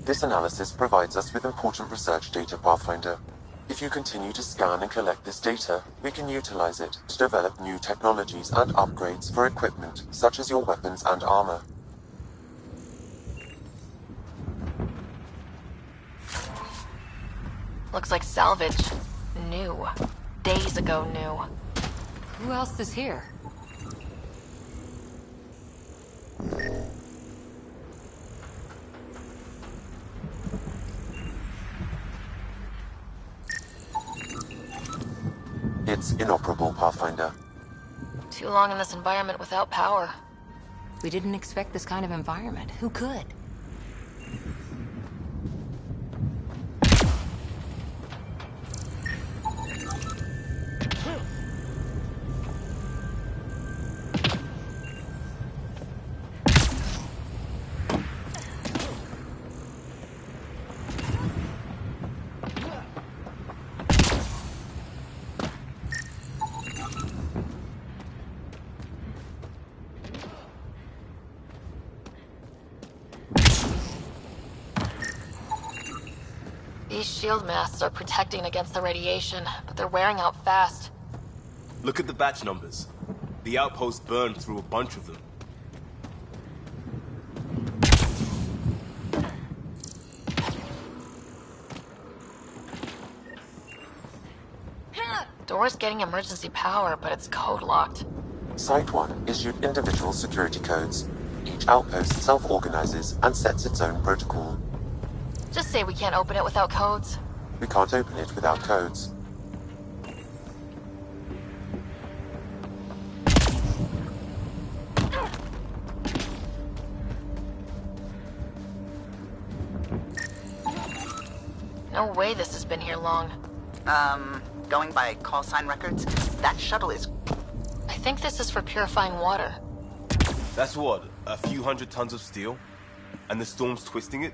This analysis provides us with important research data, Pathfinder. If you continue to scan and collect this data, we can utilize it to develop new technologies and upgrades for equipment, such as your weapons and armor. Looks like salvage. New. Days ago new. Who else is here? It's inoperable, Pathfinder. Too long in this environment without power. We didn't expect this kind of environment. Who could? These shield masts are protecting against the radiation, but they're wearing out fast. Look at the batch numbers. The outpost burned through a bunch of them. Door's getting emergency power, but it's code locked. Site 1 issued individual security codes. Each outpost self-organizes and sets its own protocol. Just say we can't open it without codes. We can't open it without codes. No way this has been here long. Going by call sign records, that shuttle is... I think this is for purifying water. That's what, a few hundred tons of steel? And the storm's twisting it?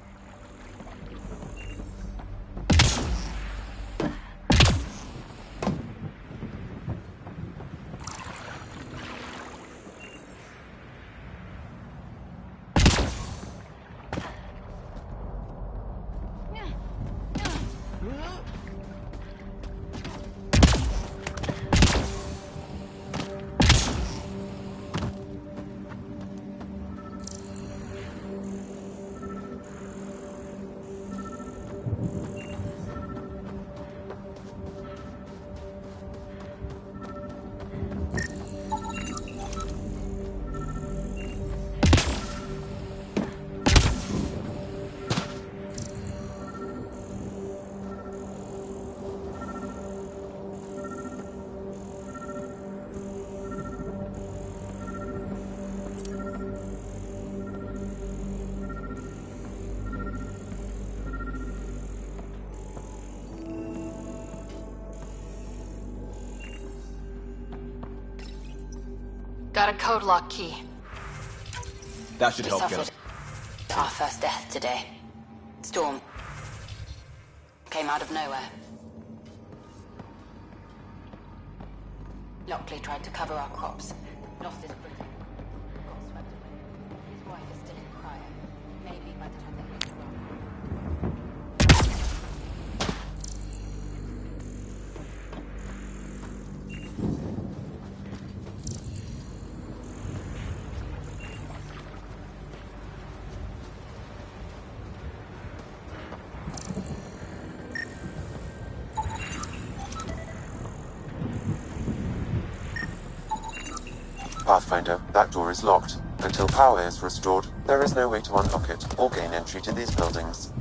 Got a code lock key. That should We help suffered get our first death today. Storm came out of nowhere. Lockley tried to cover our crops. Lost his footing. Got swept away. His wife is still in cryo. Maybe by the time they reach the Pathfinder, that door is locked. Until power is restored, there is no way to unlock it or gain entry to these buildings.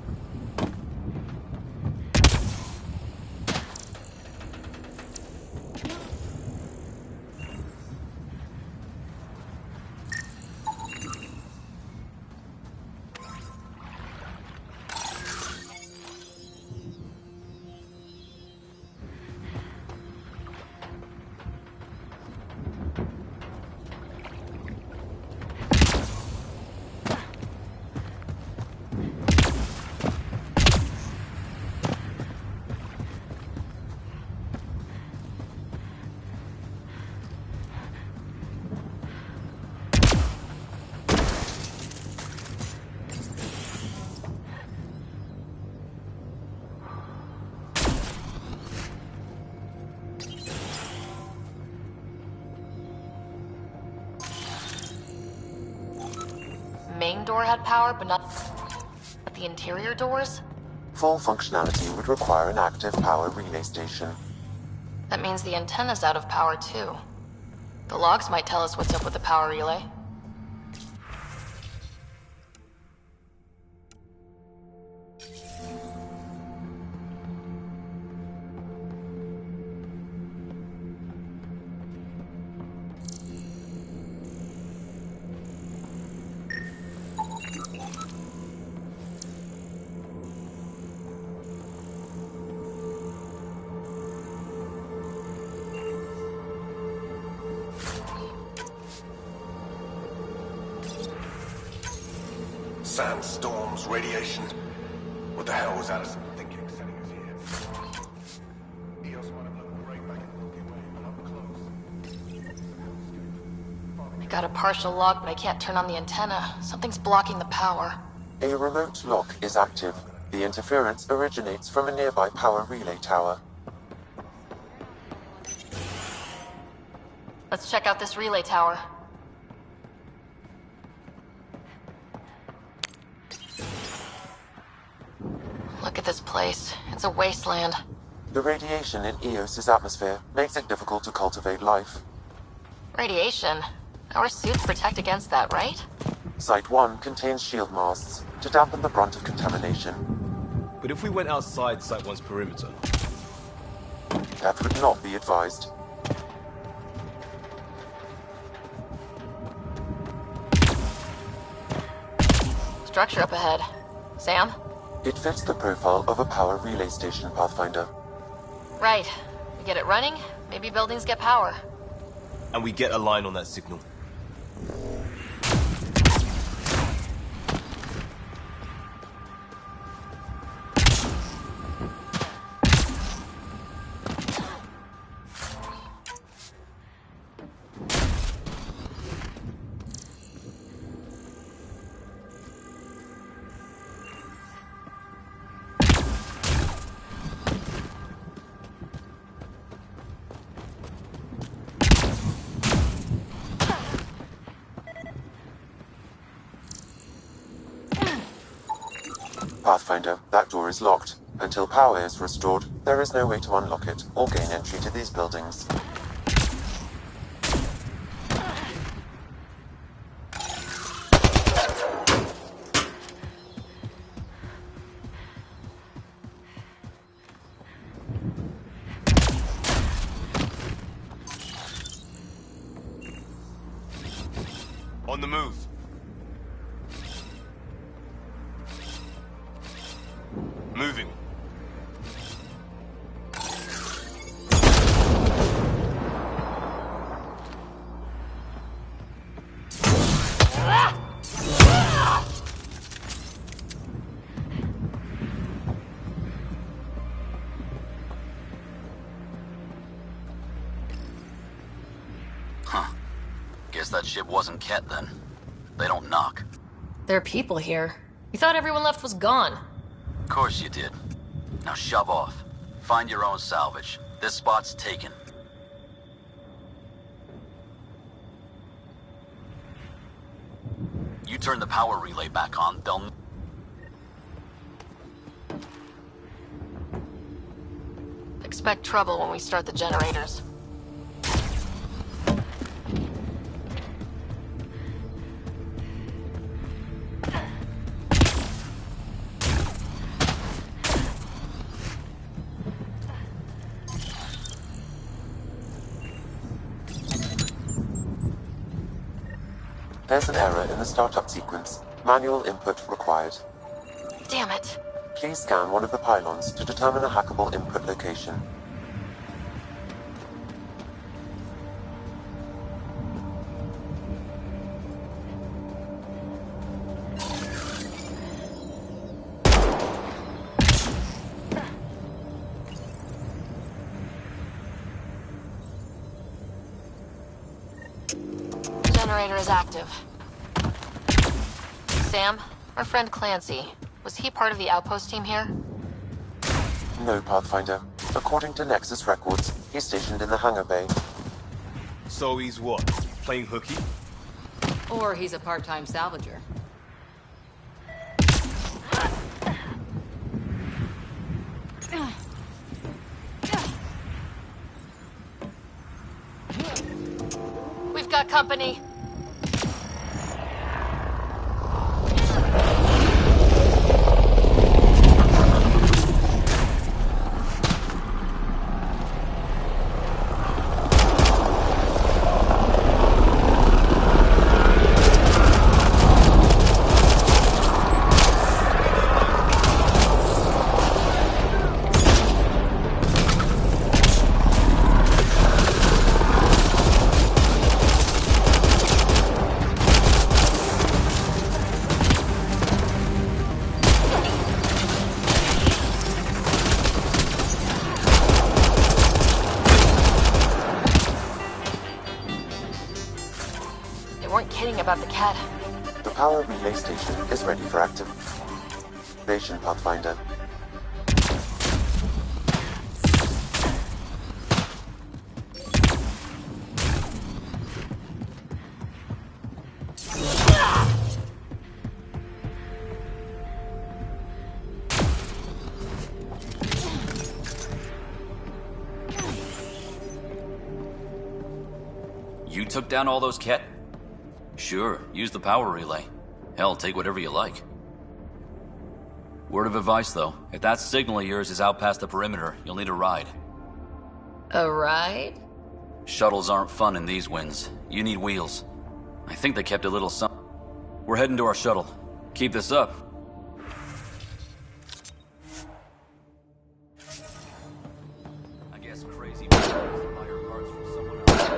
main door had power, but not the interior doors? Full functionality would require an active power relay station. That means the antenna's out of power too. The logs might tell us what's up with the power relay. Sandstorms, radiation. What the hell was Allison thinking sending us here? EOS might have looked great back in the Milky Way, but up close. I got a partial lock, but I can't turn on the antenna. Something's blocking the power. A remote lock is active. The interference originates from a nearby power relay tower. Let's check out this relay tower. Look at this place. It's a wasteland. The radiation in EOS's atmosphere makes it difficult to cultivate life. Radiation? Our suits protect against that, right? Site 1 contains shield masts to dampen the brunt of contamination. But if we went outside Site 1's perimeter? That would not be advised. Structure up ahead. Sam? It fits the profile of a power relay station, Pathfinder. Right. We get it running, maybe buildings get power. And we get a line on that signal. Pathfinder, that door is locked. Until power is restored, there is no way to unlock it or gain entry to these buildings. On the move. Moving. Huh. Guess that ship wasn't Ket then. They don't knock. There are people here. We thought everyone left was gone. Of course you did. Now shove off. Find your own salvage. This spot's taken. You turn the power relay back on, they'll... Expect trouble when we start the generators. There's an error in the startup sequence. Manual input required. Damn it. Please scan one of the pylons to determine a hackable input location. Generator is active. Sam, our friend Clancy, was he part of the outpost team here? No, Pathfinder. According to Nexus records, he's stationed in the hangar bay. So he's what? Playing hooky? Or he's a part-time salvager. We've got company. They weren't kidding about the cat. The power relay station is ready for activation, Pathfinder. You took down all those cat... Sure, use the power relay. Hell, take whatever you like. Word of advice, though. If that signal of yours is out past the perimeter, you'll need a ride. A ride? Shuttles aren't fun in these winds. You need wheels. I think they kept a little something. We're heading to our shuttle. Keep this up. I guess crazy people buy your parts from someone else.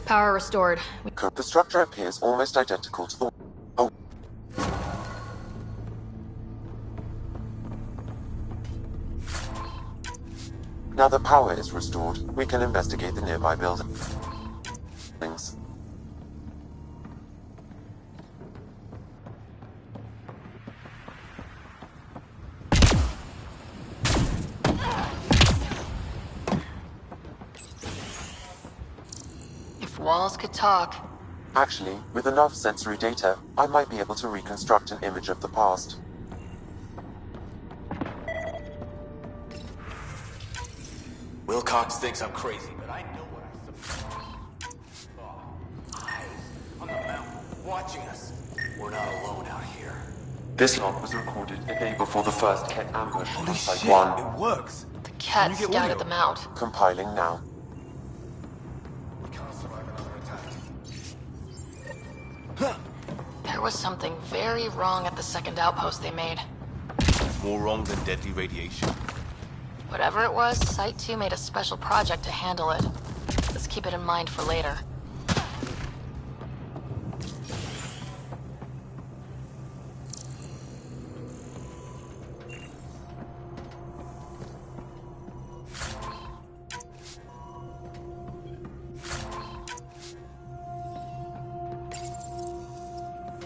Power restored. The structure appears almost identical to the... Oh. Now that power is restored, we can investigate the nearby buildings. If walls could talk. Actually, with enough sensory data, I might be able to reconstruct an image of the past. Wilcox thinks I'm crazy, but I know what I saw. Eyes on the mountain, watching us. We're not alone out here. This log was recorded a day before the first Ket ambush Holy on Site shit, 1. it works. The cat you get scouted audio? them out. Compiling now. We can't survive another attack. There was something very wrong at the second outpost they made. More wrong than deadly radiation. Whatever it was, Site 2 made a special project to handle it. Let's keep it in mind for later.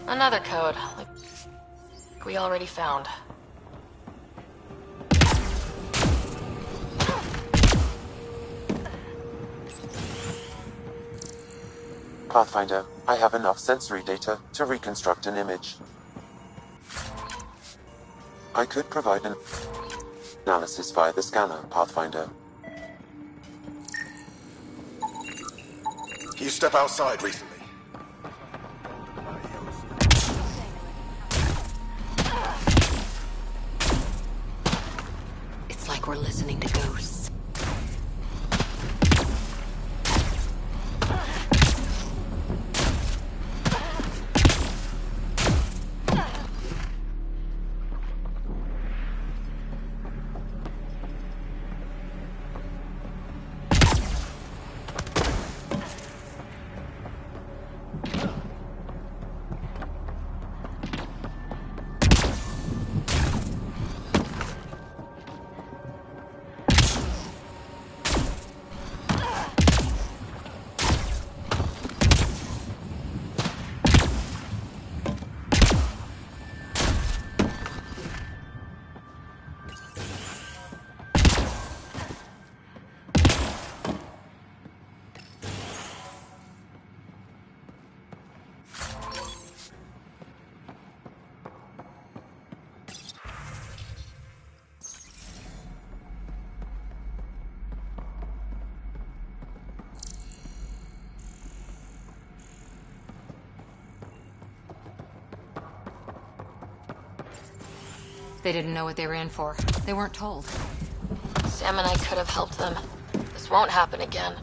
Another code, like we already found. Pathfinder, I have enough sensory data to reconstruct an image. I could provide an analysis via the scanner, Pathfinder. You step outside recently. It's like we're listening to ghosts. They didn't know what they were in for. They weren't told. Sam and I could have helped them. This won't happen again.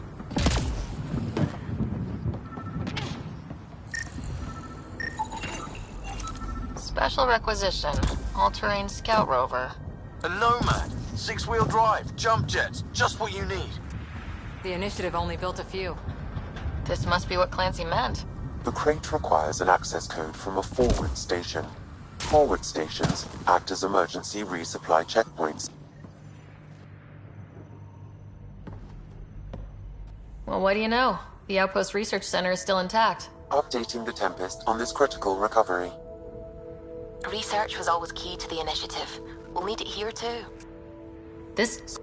Special requisition. All-terrain scout rover. A Nomad, 6-wheel drive, jump jets, just what you need. The initiative only built a few. This must be what Clancy meant. The crate requires an access code from a forward station. Forward stations act as emergency resupply checkpoints. Well, what do you know? The Outpost Research Center is still intact. Updating the Tempest on this critical recovery. Research was always key to the initiative. We'll need it here too. This...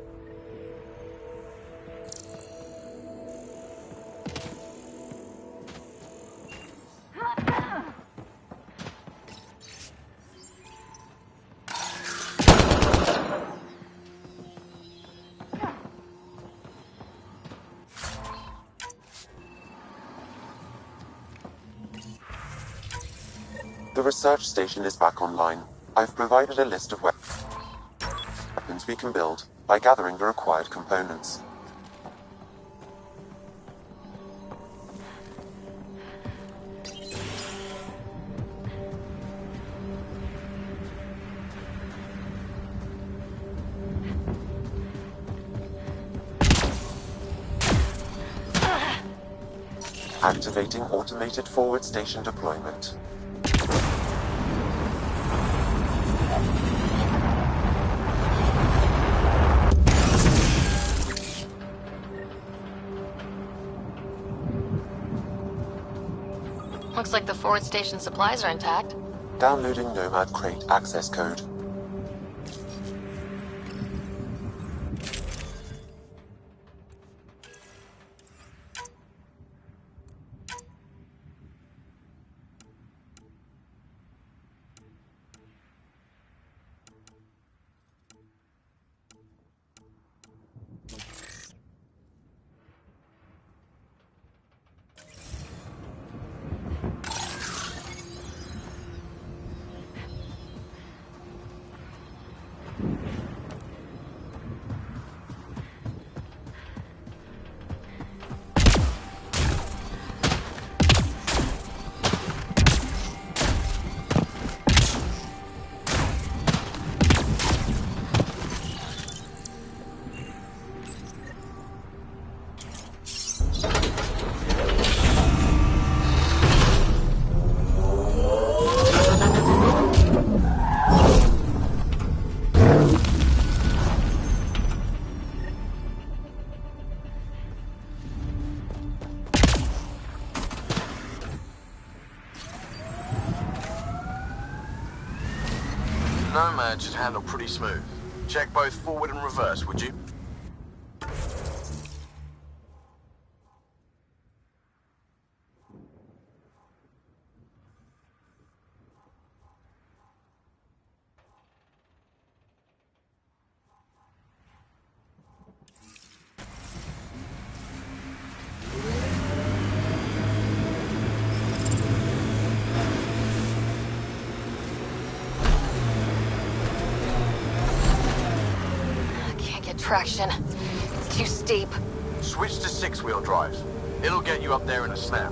The research station is back online. I've provided a list of weapons we can build by gathering the required components. Activating automated forward station deployment. Looks like the forward station supplies are intact. Downloading Nomad Crate access code. Nomad should handle pretty smooth. Check both forward and reverse, would you? Traction. It's too steep. Switch to 6-wheel drive. It'll get you up there in a snap.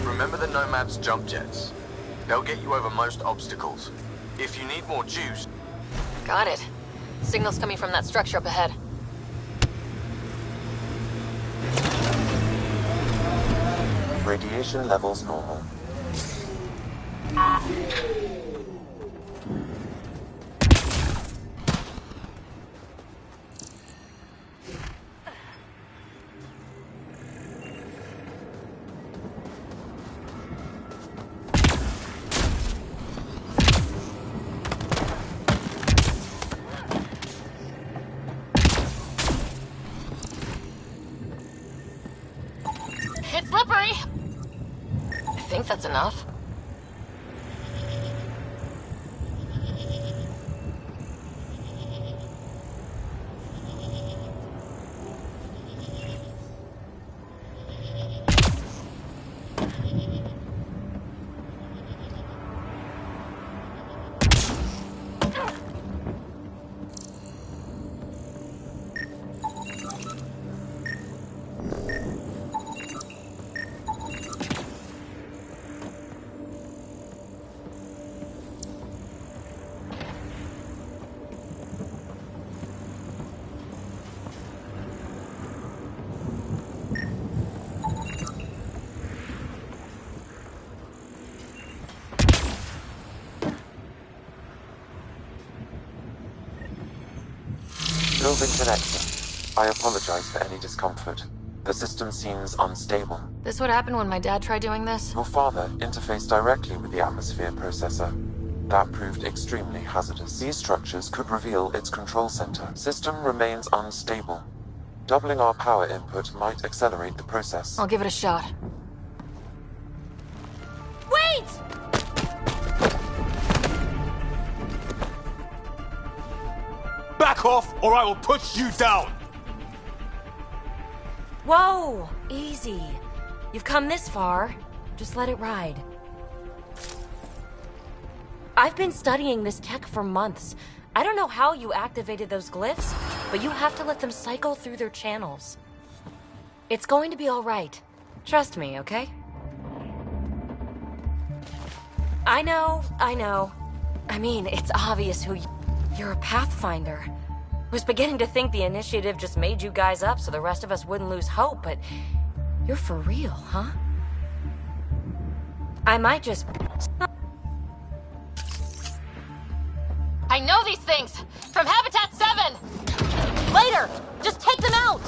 Remember the Nomad's jump jets. They'll get you over most obstacles. If you need more juice... Got it. Signal's coming from that structure up ahead. Radiation levels normal. It's slippery! I think that's enough. Building connection. I apologize for any discomfort. The system seems unstable. This would happen when my dad tried doing this? Your father interfaced directly with the atmosphere processor. That proved extremely hazardous. These structures could reveal its control center. System remains unstable. Doubling our power input might accelerate the process. I'll give it a shot. Wait! Back off, or I will put you down! Whoa! Easy. You've come this far. Just let it ride. I've been studying this tech for months. I don't know how you activated those glyphs, but you have to let them cycle through their channels. It's going to be all right. Trust me, okay? I know. I mean, it's obvious who you're a Pathfinder. Was beginning to think the initiative just made you guys up so the rest of us wouldn't lose hope, but you're for real, huh? I might just... I know these things! From Habitat 7! Later! Just take them out!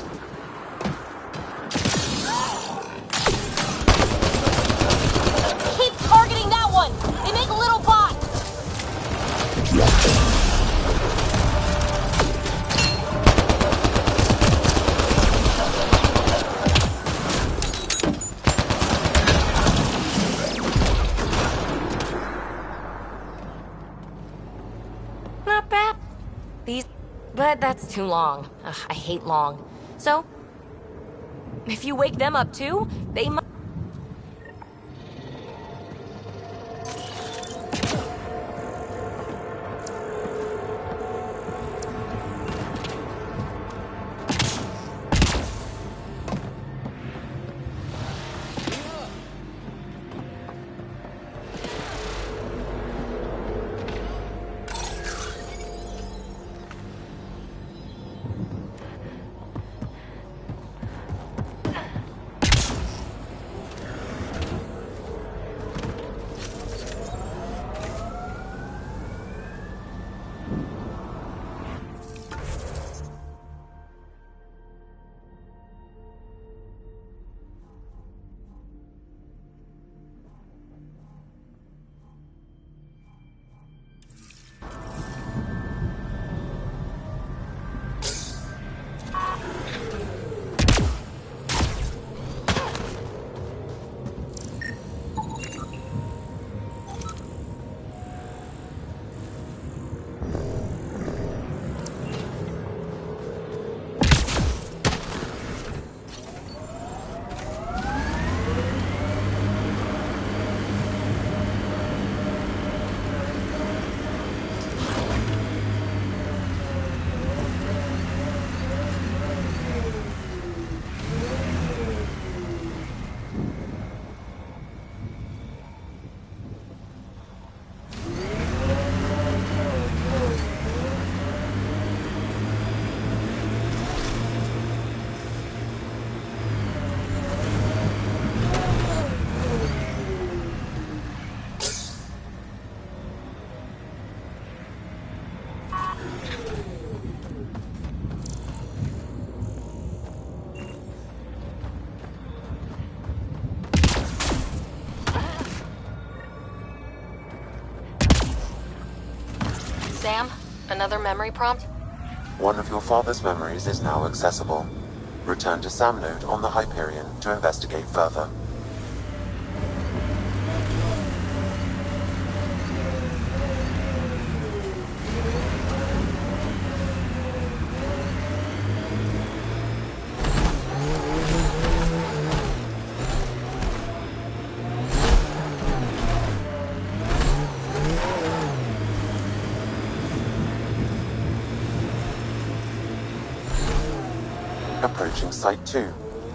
Keep targeting that one! They make little bots! Not bad. But that's too long. Ugh, I hate long. So, if you wake them up too, they might... Sam, another memory prompt? One of your father's memories is now accessible. Return to Sam Node on the Hyperion to investigate further. Approaching Site 2.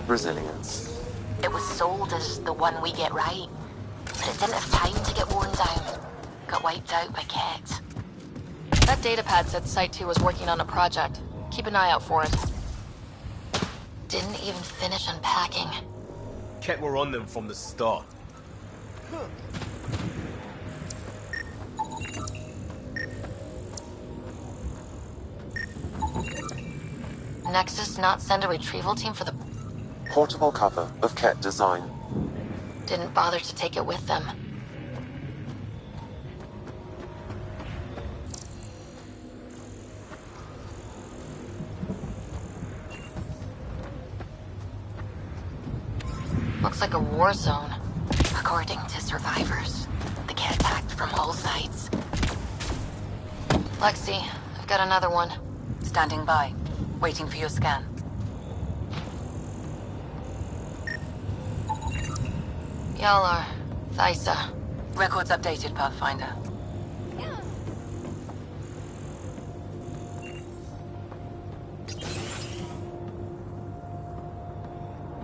Resilience. It was sold as the one we get right, but it didn't have time to get worn down. Got wiped out by Conquête. That datapad said Site 2 was working on a project. Keep an eye out for it. Didn't even finish unpacking. Conquête were on them from the start. Nexus not send a retrieval team for the... Portable cover of Ket design. Didn't bother to take it with them. Looks like a war zone. According to survivors, the Ket attacked from all sides. Lexi, I've got another one. Standing by. Waiting for your scan. Yalar. Thysa. Records updated, Pathfinder.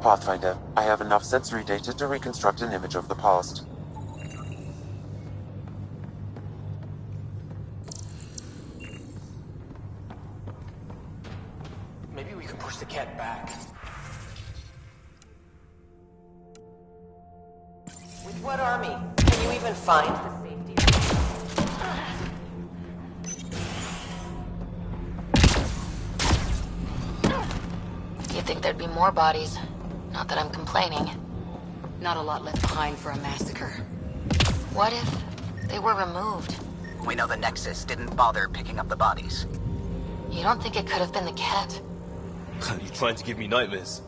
Pathfinder, I have enough sensory data to reconstruct an image of the past. Maybe we could push the cat back. With what army? Can you even find the safety? You'd think there'd be more bodies. Not that I'm complaining. Not a lot left behind for a massacre. What if they were removed? We know the Nexus didn't bother picking up the bodies. You don't think it could have been the Ket? You trying to give me nightmares?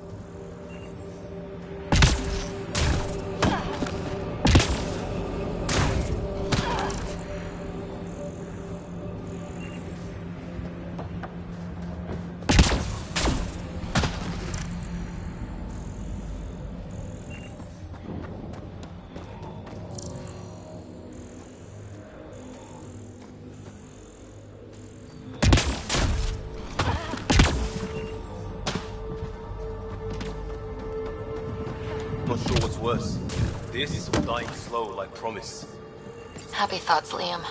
Not sure what's worse. This or dying slow like promise. Happy thoughts, Liam.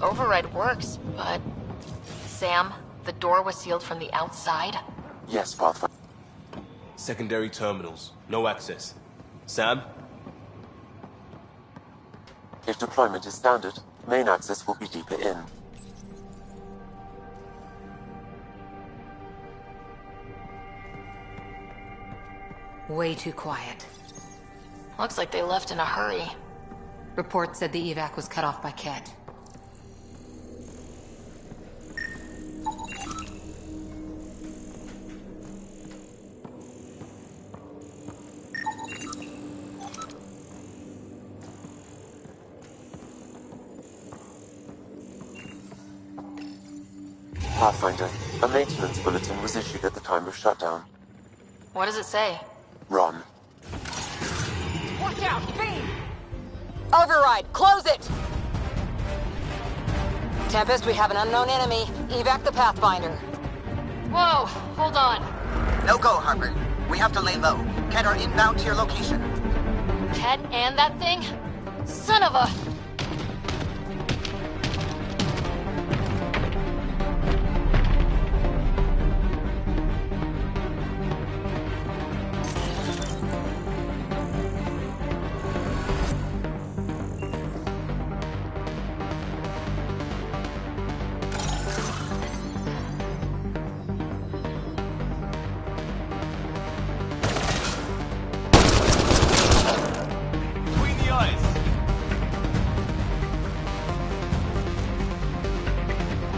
Override works, but... Sam, the door was sealed from the outside? Yes, Pathfinder. Secondary terminals. No access. Sam? If deployment is standard, main access will be deeper in. Way too quiet. Looks like they left in a hurry. Report said the evac was cut off by Ket. Pathfinder, a maintenance bulletin was issued at the time of shutdown. What does it say? Run. Watch out! Beam! Override! Close it! Tempest, we have an unknown enemy. Evac the Pathfinder. Whoa! Hold on. No go, Harper. We have to lay low. Ket are inbound to your location. Cat and that thing? Son of a...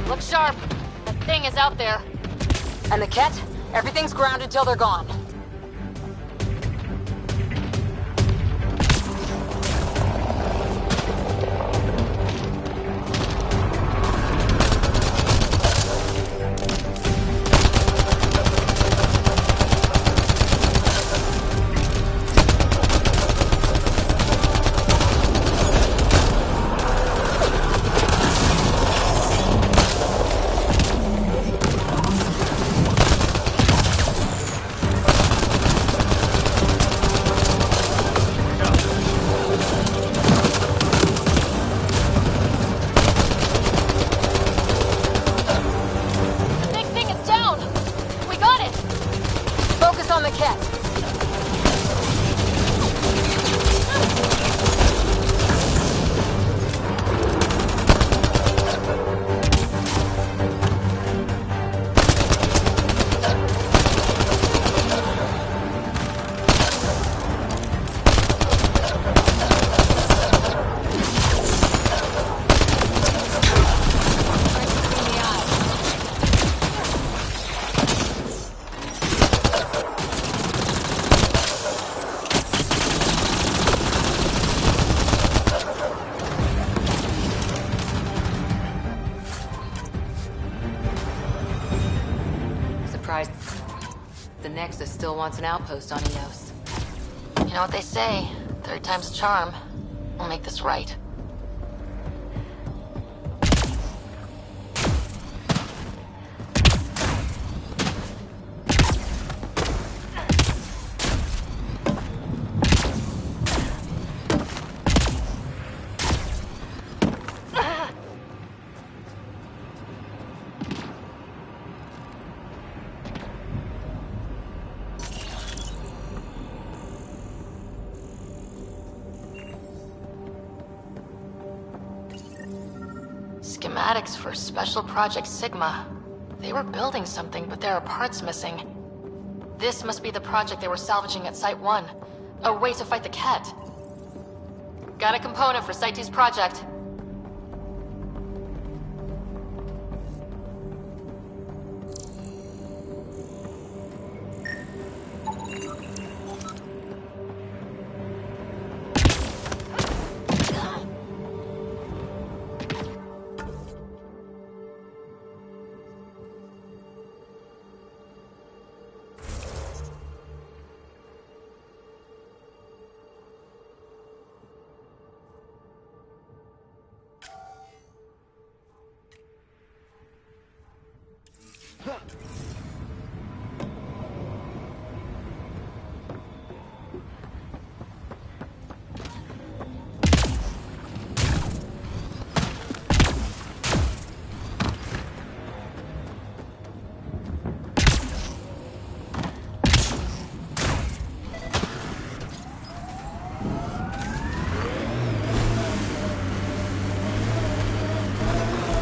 Look sharp. That thing is out there. And the Ket? Everything's grounded till they're gone. On the Ket. The Nexus still wants an outpost on Eos. You know what they say, third time's a charm. We'll make this right. Schematics for Special Project Sigma. They were building something, but there are parts missing. This must be the project they were salvaging at Site 1. A way to fight the Ket. Got a component for Site 2's project.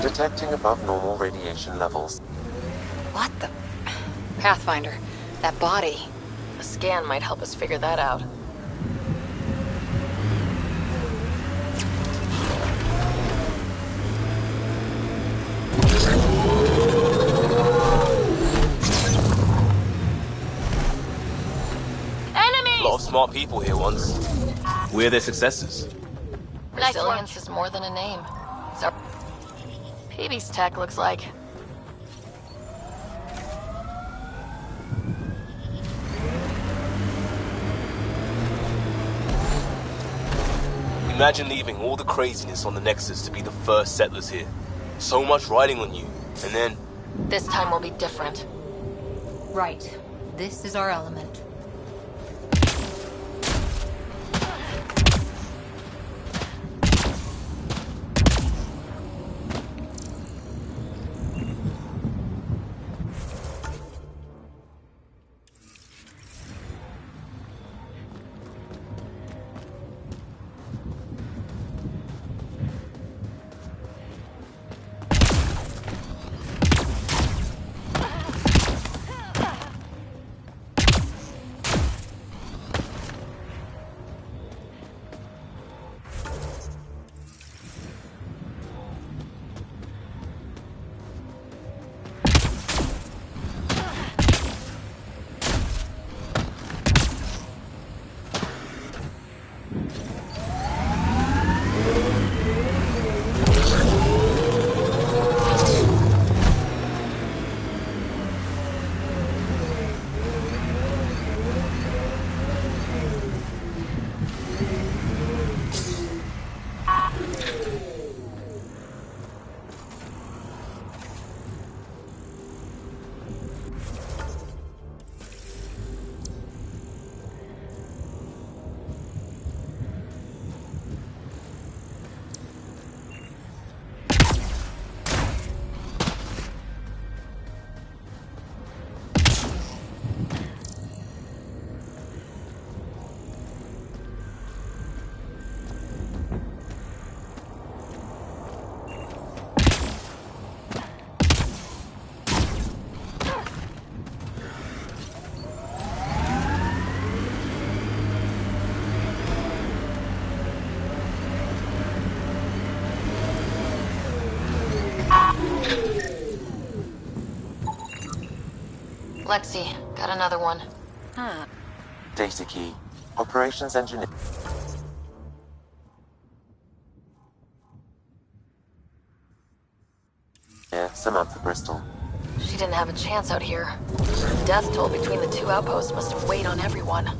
Detecting above normal radiation levels. What the... Pathfinder, that body. A scan might help us figure that out. A lot of smart people here once. We're their successors. Resilience is more than a name. So, PB's tech looks like. Imagine leaving all the craziness on the Nexus to be the first settlers here. So much riding on you, and then... This time will be different. Right. This is our element. Lexi, got another one. Data key. Operations engineer. Samantha Bristol. She didn't have a chance out here. The death toll between the two outposts must have weighed on everyone.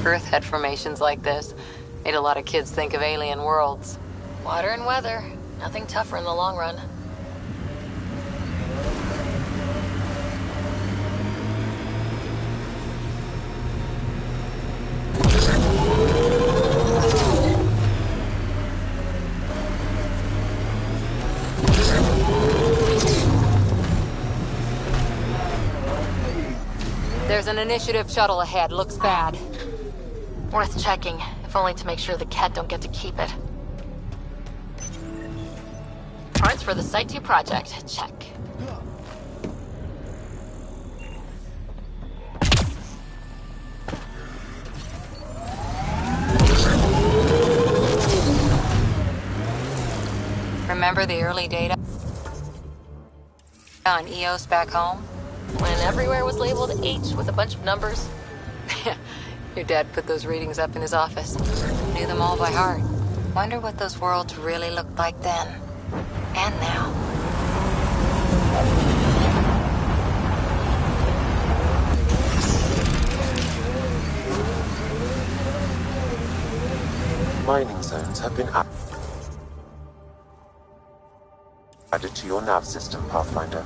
Earth had formations like this. Made a lot of kids think of alien worlds. Water and weather. Nothing tougher in the long run. There's an initiative shuttle ahead. Looks bad. Worth checking, if only to make sure the Ket don't get to keep it. Parts for the Site 2 project. Check. Remember the early data on EOS back home? When everywhere was labeled H with a bunch of numbers. Your dad put those readings up in his office. Knew them all by heart. Wonder what those worlds really looked like then. And now. Mining zones have been added to your nav system, Pathfinder.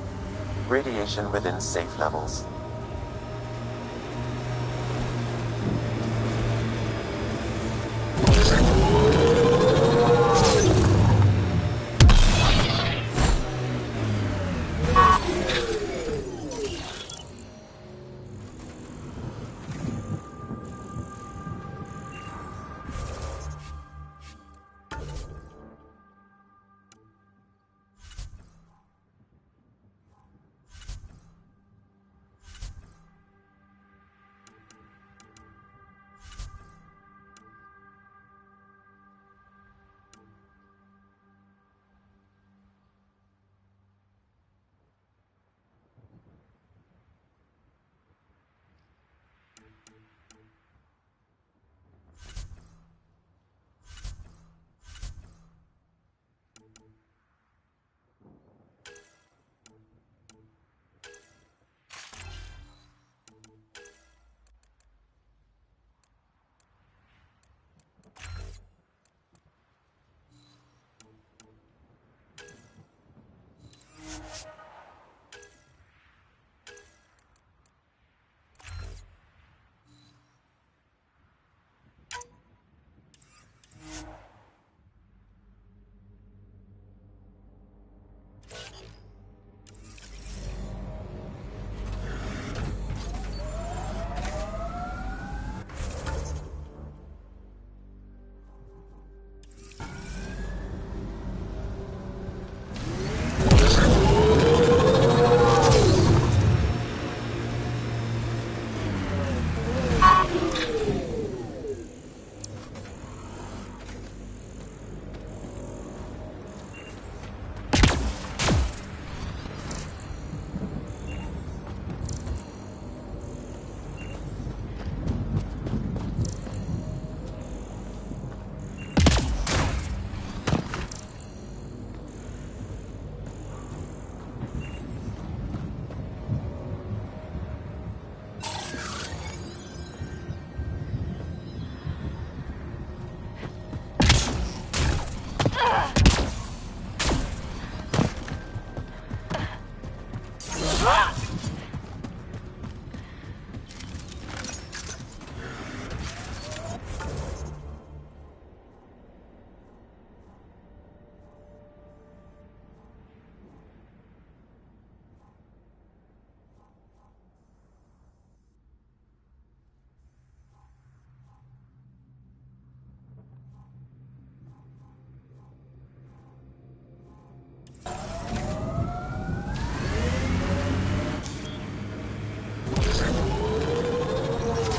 Radiation within safe levels.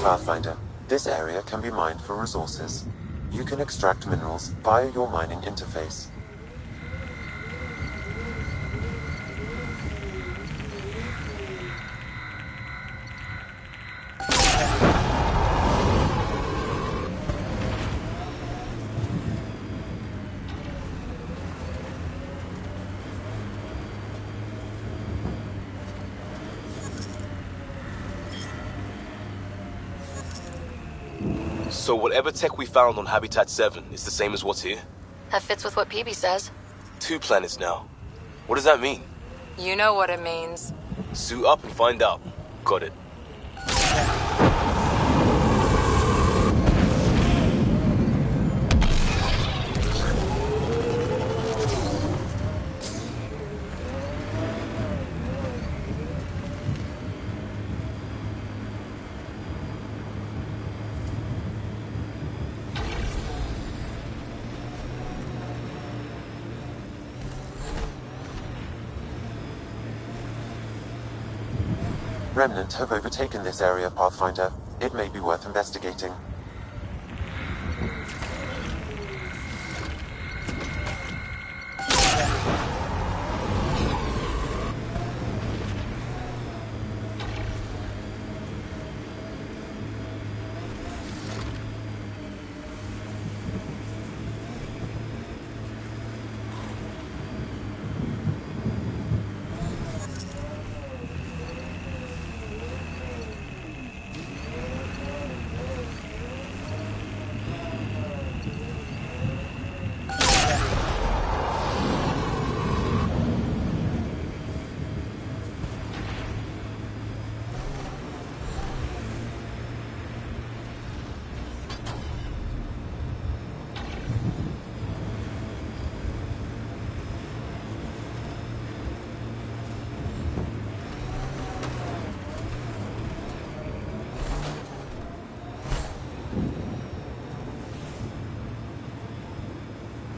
Pathfinder, this area can be mined for resources. You can extract minerals via your mining interface. So whatever tech we found on Habitat 7 is the same as what's here? That fits with what Peebee says. 2 planets now. What does that mean? You know what it means. Suit up and find out. Got it. Remnant have overtaken this area, Pathfinder. It may be worth investigating.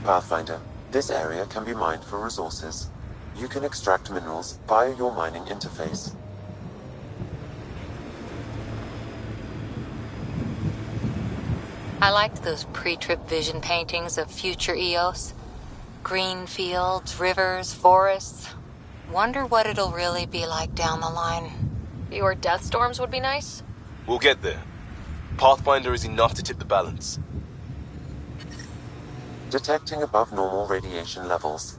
Pathfinder, this area can be mined for resources. You can extract minerals via your mining interface. I liked those pre-trip vision paintings of future Eos. Green fields, rivers, forests. Wonder what it'll really be like down the line. Fewer death storms would be nice. We'll get there. Pathfinder is enough to tip the balance. Detecting above normal radiation levels.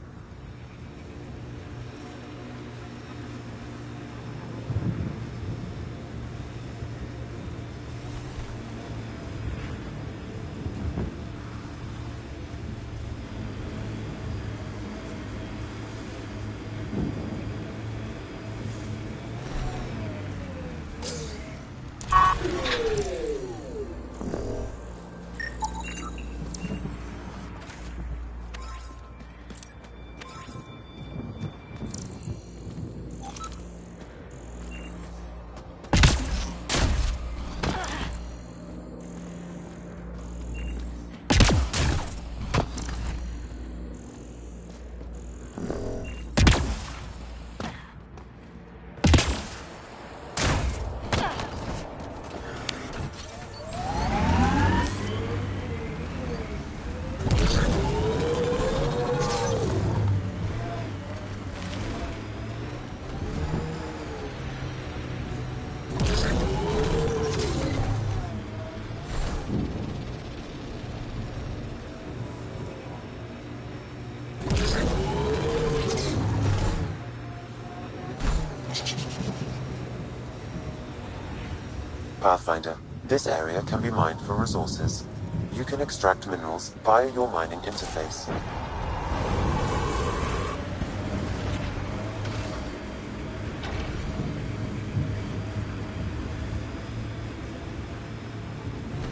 Pathfinder, this area can be mined for resources. You can extract minerals via your mining interface.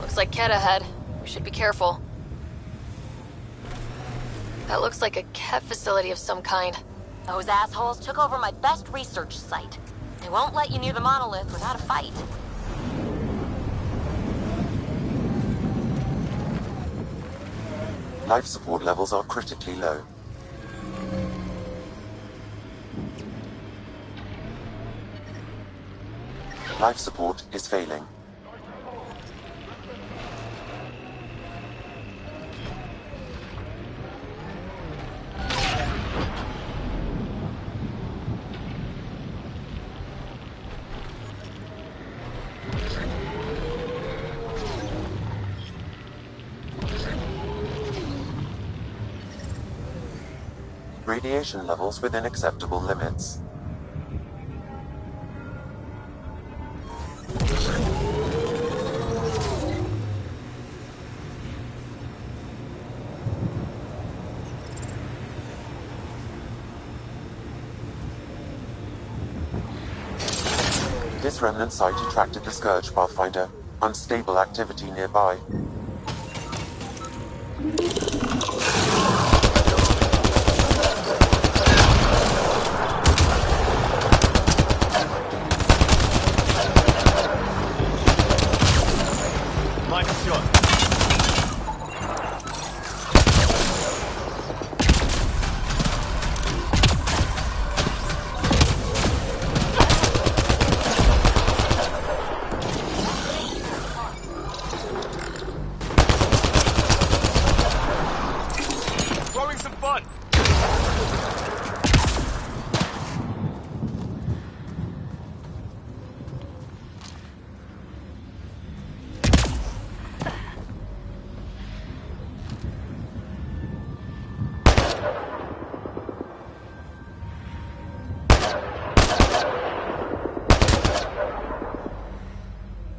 Looks like Ket ahead. We should be careful. That looks like a Ket facility of some kind. Those assholes took over my best research site. They won't let you near the monolith without a fight. Life support levels are critically low. Life support is failing. radiation levels within acceptable limits. This remnant site attracted the Scourge Pathfinder. Unstable activity nearby. Minus shot. Throwing some fun.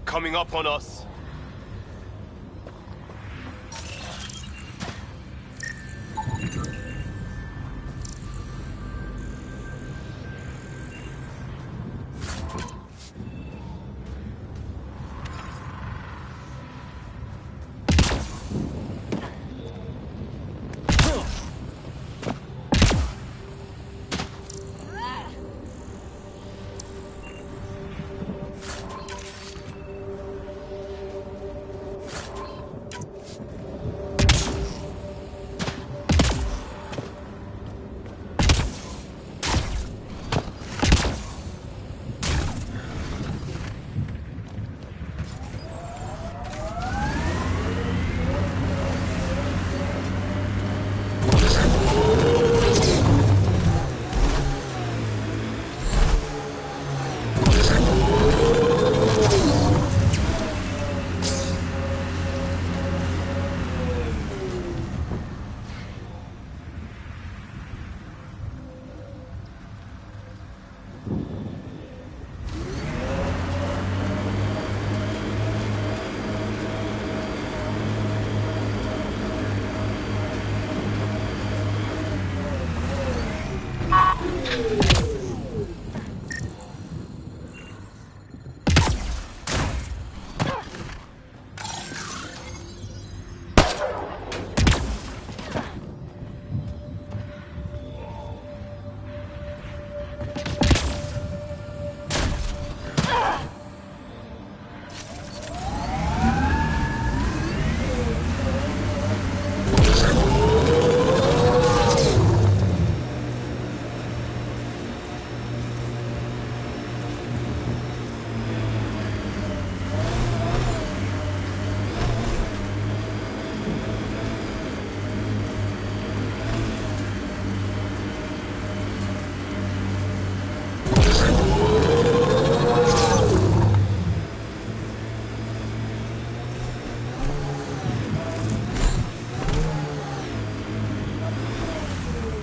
Coming up on us.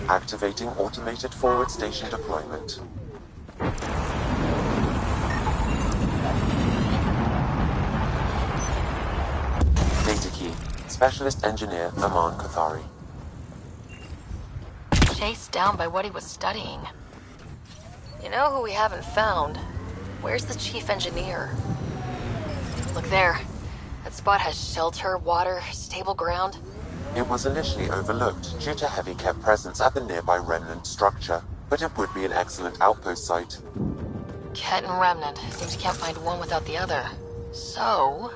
Activating automated forward station deployment. Data key. Specialist Engineer Aman Kathari. Chased down by what he was studying. You know who we haven't found? Where's the chief engineer? Look there. That spot has shelter, water, stable ground. It was initially overlooked due to heavy kept presence at the nearby remnant structure, but it would be an excellent outpost site. Ket and Remnant. Seems you can't find one without the other. So,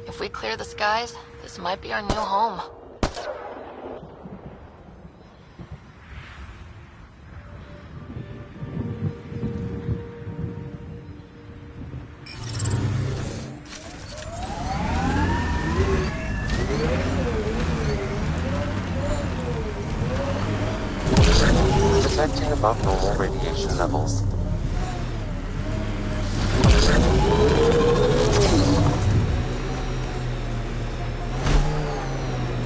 if we clear the skies, this might be our new home. Detecting above normal radiation levels.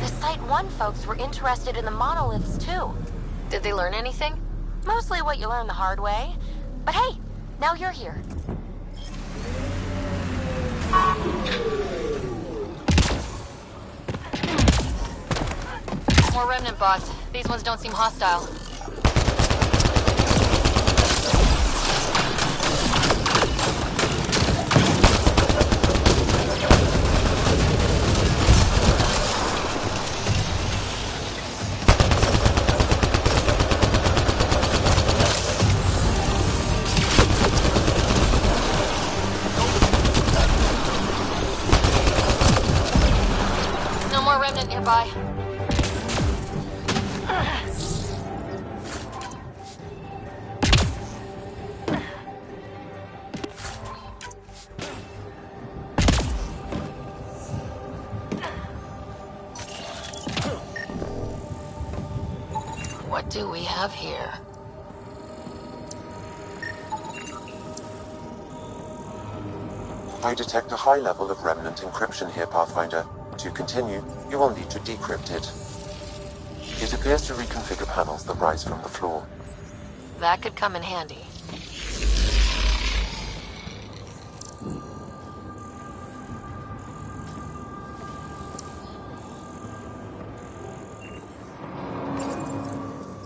The Site 1 folks were interested in the monoliths too. Did they learn anything? Mostly what you learn the hard way. But hey, now you're here. More remnant bots. These ones don't seem hostile. No more remnant nearby. What do we have here? I detect a high level of remnant encryption here, Pathfinder. To continue, you will need to decrypt it. It appears to reconfigure panels that rise from the floor. That could come in handy.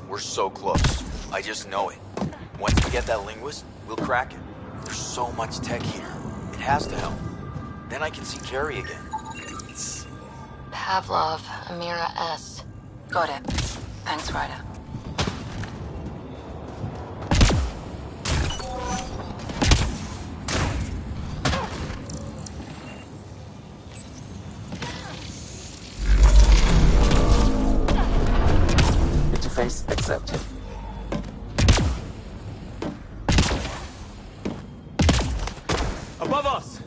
We're so close. I just know it. Once we get that linguist, we'll crack it. There's so much tech here. It has to help. Then I can see Carrie again. Pavlov, Amira S. Got it. Thanks, Ryder. Interface accepted. Above us!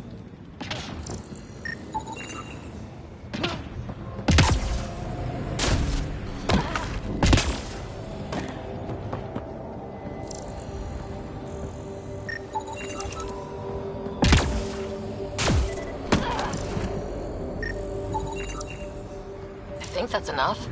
I think that's enough.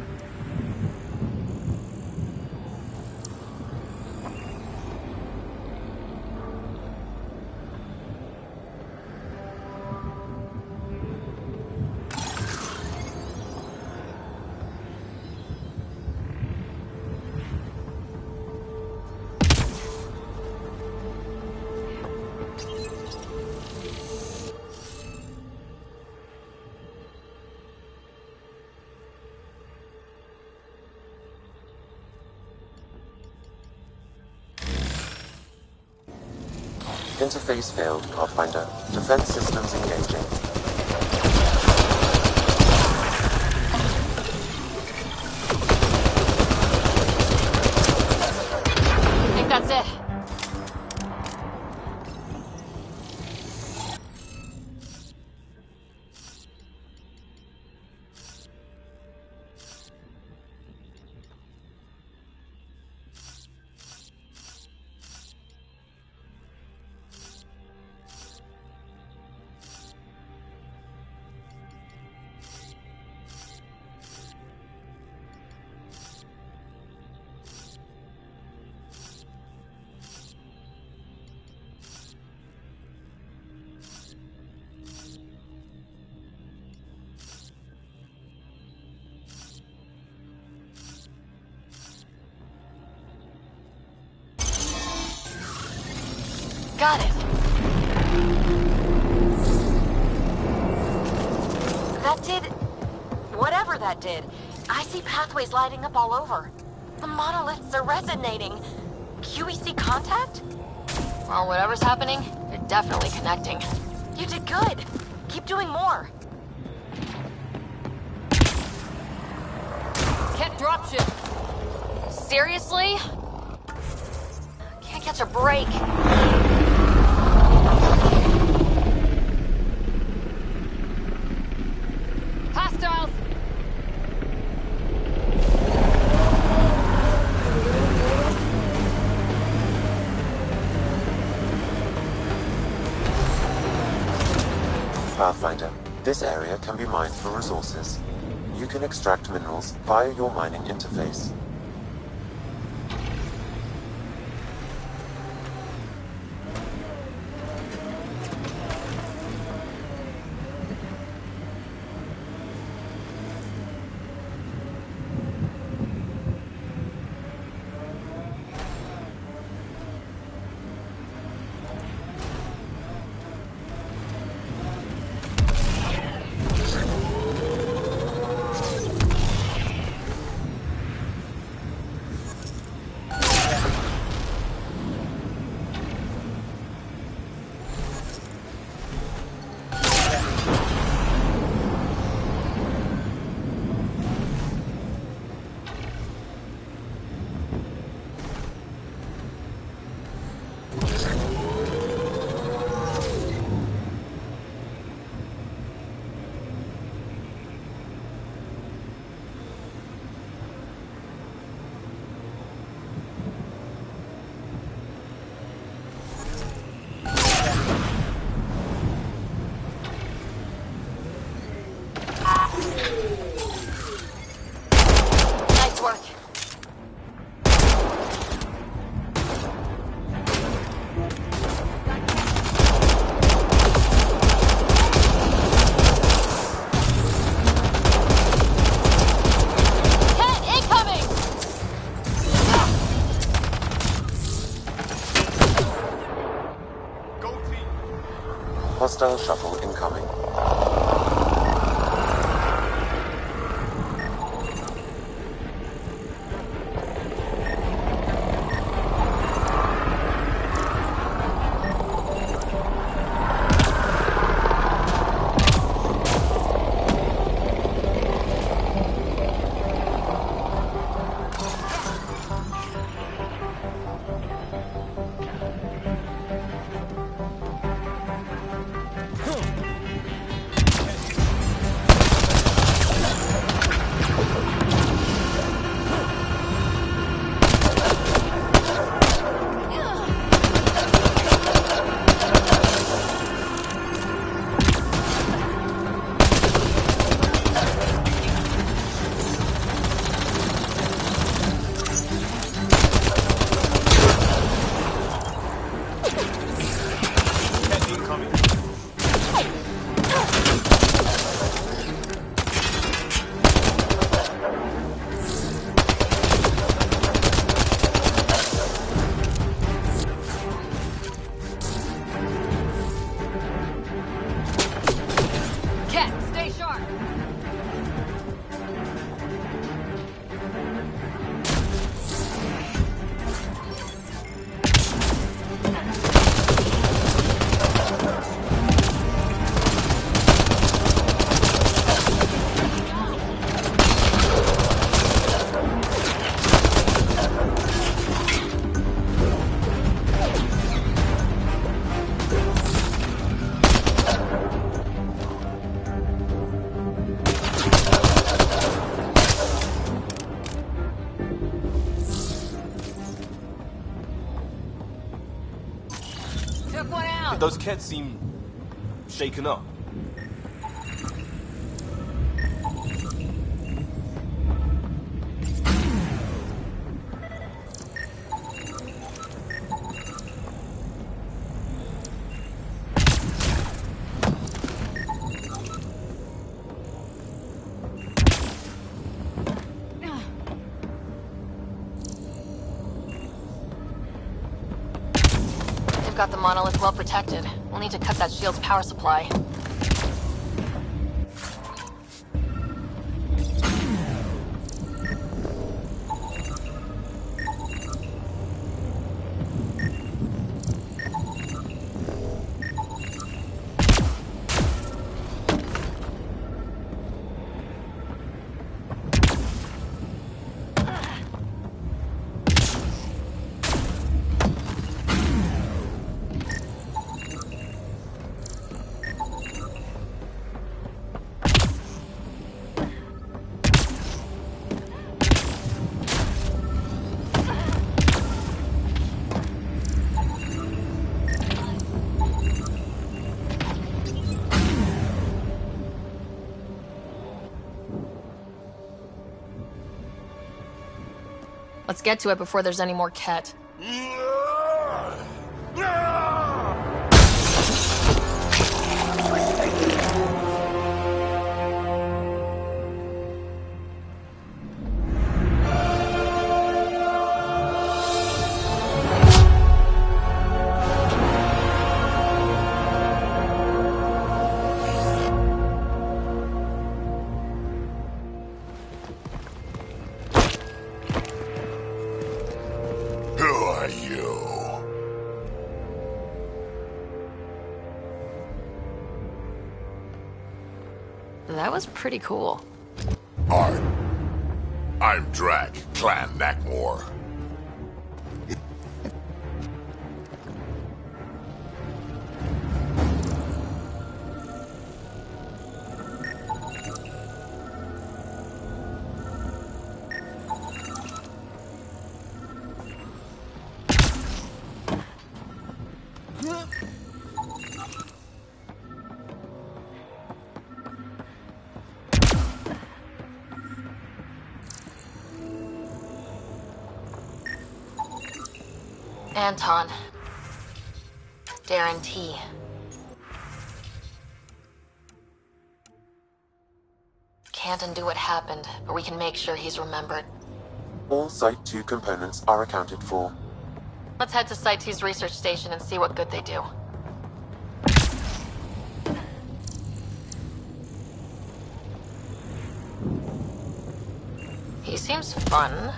Interface failed, Pathfinder. Defense systems engaging. I think that's it. Got it. That did... whatever that did. I see pathways lighting up all over. The monoliths are resonating. QEC contact? Well, whatever's happening, they're definitely connecting. You did good. Keep doing more. Can't dropship. Seriously? Can't catch a break. Hostiles! Pathfinder, this area can be mined for resources. You can extract minerals via your mining interface. Hostile shuttle incoming. Those cats seem shaken up. Got the monolith well protected. We'll need to cut that shield's power supply. Let's get to it before there's any more Ket. That was pretty cool. Art. I'm Drac, Clan Nakmor. Anton. Darren T. Can't undo what happened, but we can make sure he's remembered. All Site 2 components are accounted for. Let's head to Site 2's research station and see what good they do. Seems fun.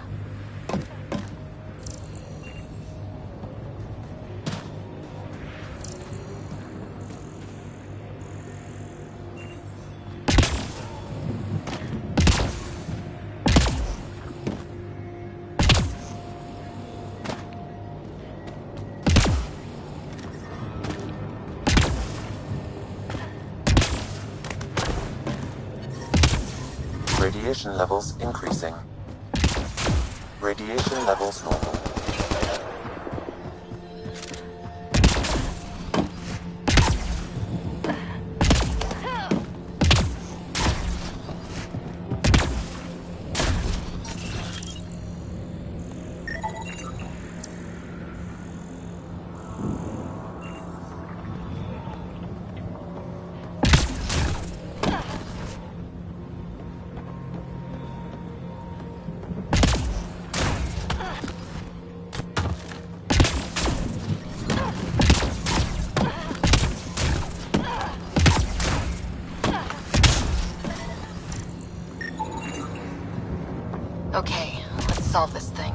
Radiation levels increasing. Radiation levels normal. Okay, let's solve this thing.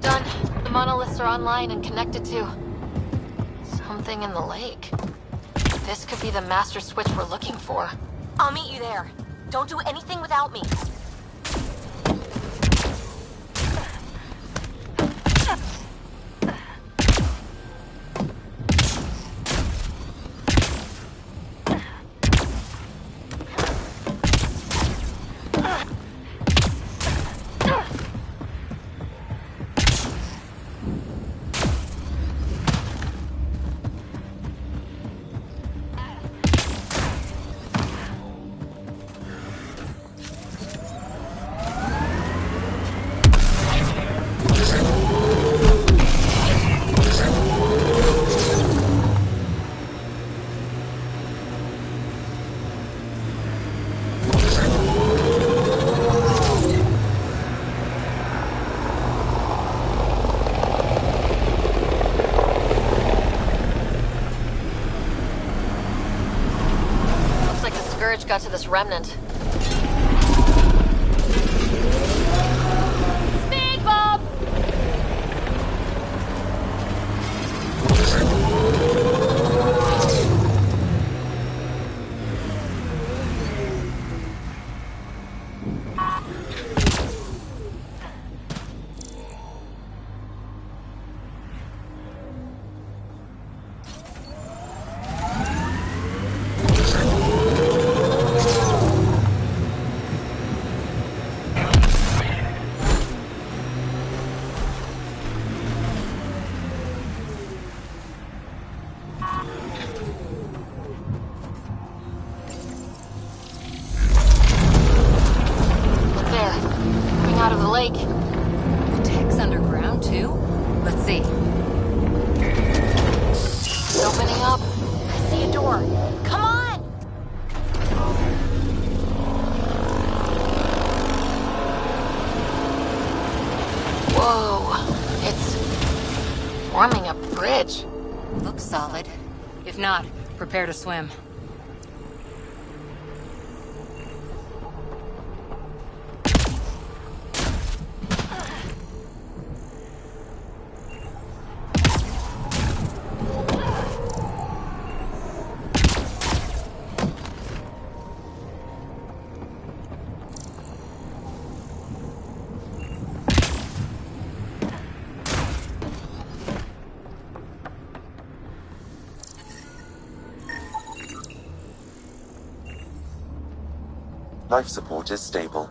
Done. The monoliths are online and connected to something in the lake. This could be the master switch we're looking for. I'll meet you there. Don't do anything without me. Scourge got to this remnant. Speed bump! Out of the lake. The tech's underground, too? Let's see. It's opening up. I see a door. Come on! Whoa. It's forming a bridge. Looks solid. If not, prepare to swim. Life support is stable.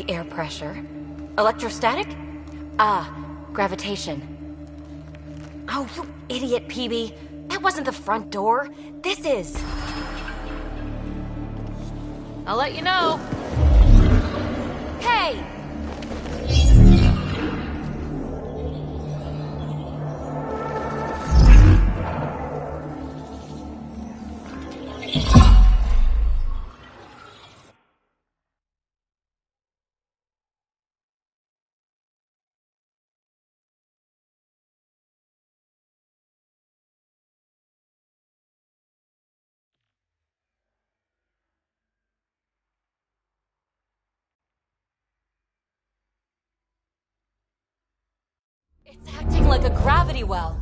Air pressure. Electrostatic? Ah, gravitation. Oh, you idiot, PB. That wasn't the front door. This is. I'll let you know. Hey! It's acting like a gravity well.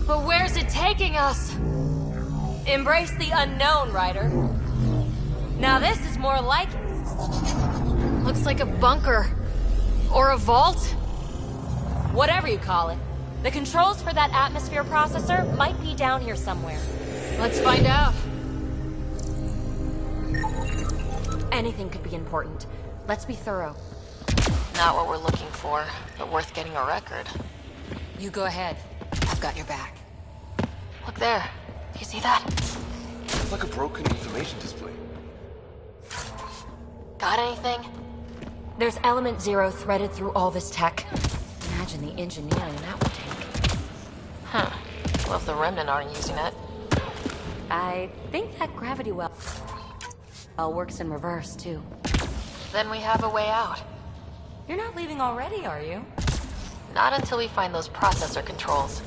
But where's it taking us? Embrace the unknown, Ryder. Now this is more like it. Looks like a bunker. Or a vault? Whatever you call it. The controls for that atmosphere processor might be down here somewhere. Let's find out. Anything could be important. Let's be thorough. Not what we're looking for, but worth getting a record. You go ahead. I've got your back. Look there. Do you see that? It's like a broken information display. Got anything? There's element 0 threaded through all this tech. Imagine the engineering that would take. Huh. Well, if the Remnant aren't using it. I think that gravity well works in reverse, too. Then we have a way out. You're not leaving already, are you? Not until we find those processor controls.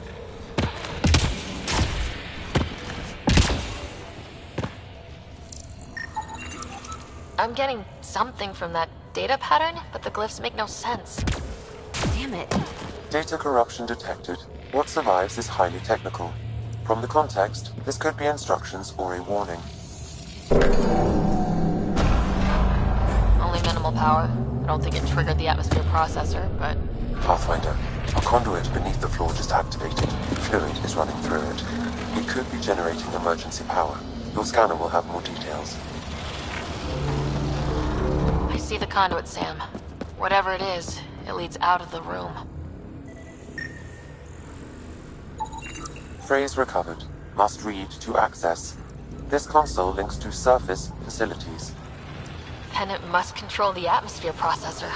I'm getting something from that data pattern, but the glyphs make no sense. Damn it. Data corruption detected. What survives is highly technical. From the context, this could be instructions or a warning. Only minimal power. I don't think it triggered the atmosphere processor, but... Pathfinder, a conduit beneath the floor just activated. Fluid is running through it. It could be generating emergency power. Your scanner will have more details. I see the conduit, Sam. Whatever it is, it leads out of the room. Phrase recovered. Must read to access. This console links to surface facilities. Then it must control the atmosphere processor.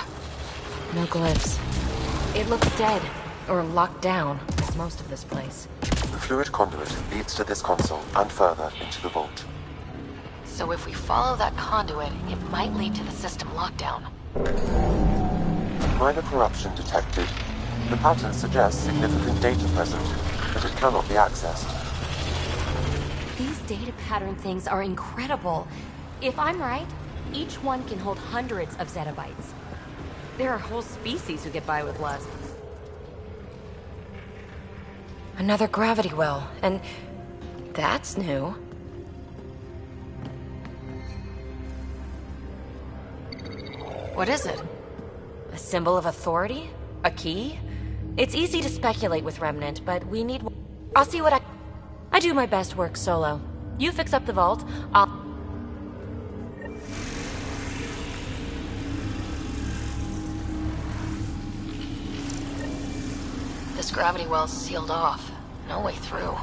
No glyphs. It looks dead, or locked down, like most of this place. The fluid conduit leads to this console and further into the vault. So if we follow that conduit, it might lead to the system lockdown. Minor corruption detected. The pattern suggests significant data present, but it cannot be accessed. These data pattern things are incredible. If I'm right, each one can hold hundreds of zettabytes. There are whole species who get by with less. Another gravity well, and that's new. What is it? A symbol of authority? A key? It's easy to speculate with Remnant, but we need... I'll see what I do my best work solo. You fix up the vault, I'll... This gravity well's sealed off. No way through.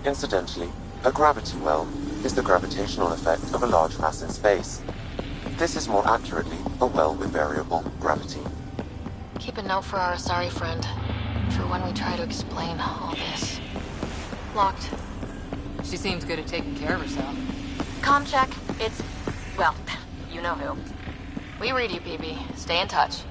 Incidentally, a gravity well is the gravitational effect of a large mass in space. This is more accurately a well with variable gravity. Keep a note for our Asari friend, for when we try to explain all this. Locked. She seems good at taking care of herself. Comm check. It's... well, you know who. We read you, PB. Stay in touch.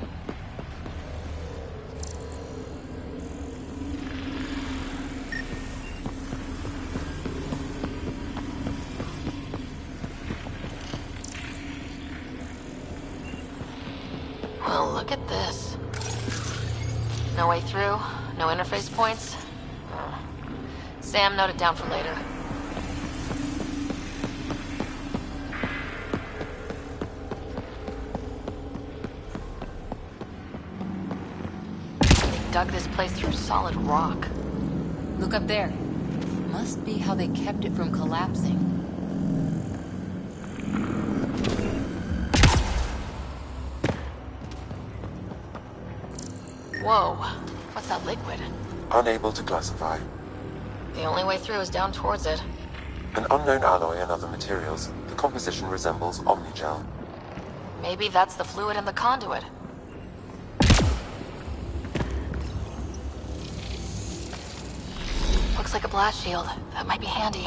Wow, look at this. No way through, no interface points. Sam, note it down for later. They dug this place through solid rock. Look up there. Must be how they kept it from collapsing. Whoa, what's that liquid? Unable to classify. The only way through is down towards it. An unknown alloy and other materials. The composition resembles omnigel. Maybe that's the fluid in the conduit. Looks like a blast shield. That might be handy.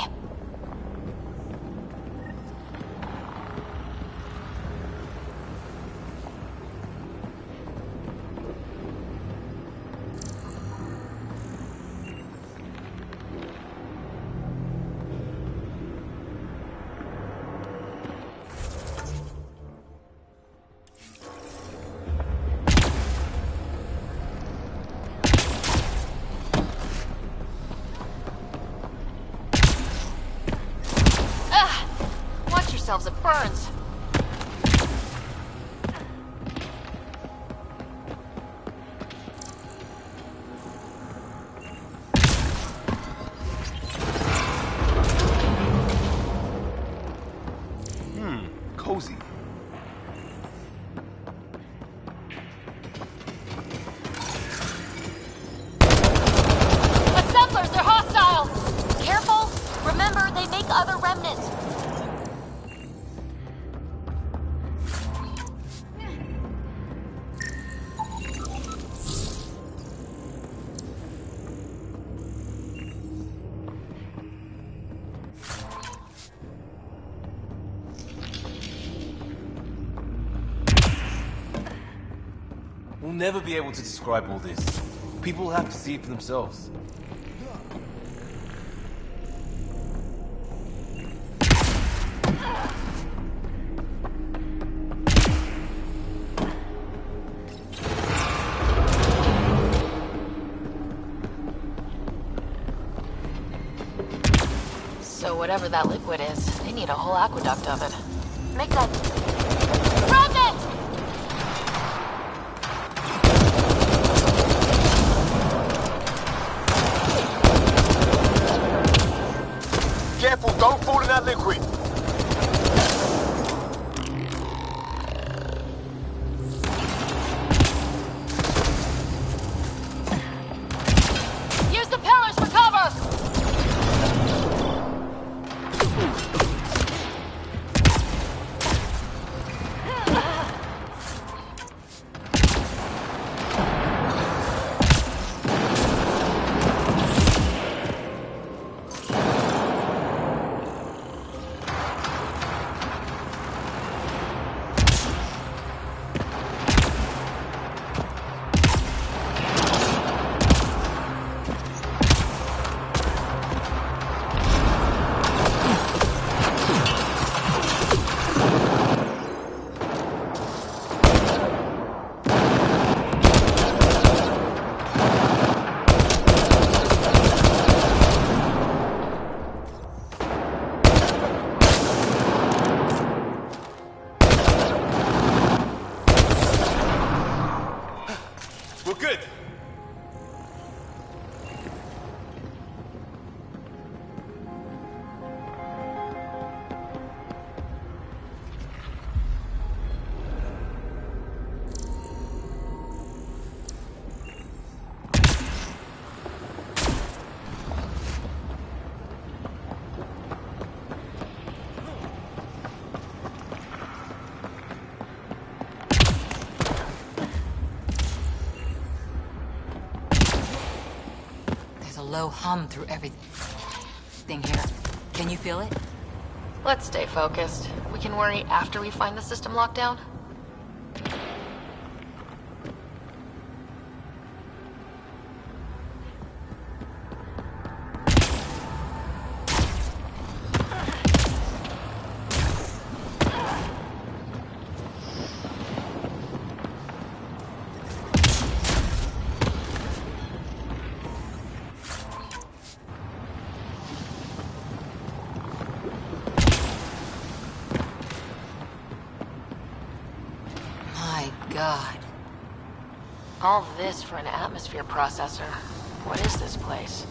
It burns. Cozy. Assemblers, they're hostile! Careful! Remember, they make other remnants. We'll never be able to describe all this. People will have to see it for themselves. So whatever that liquid is, they need a whole aqueduct of it. Make that... Remnant! Careful, don't fall in that liquid! Use the pillars for cover! We're good! Low hum through everything here. Can you feel it? Let's stay focused. We can worry after we find the system lockdown. God. All this for an atmosphere processor. What is this place?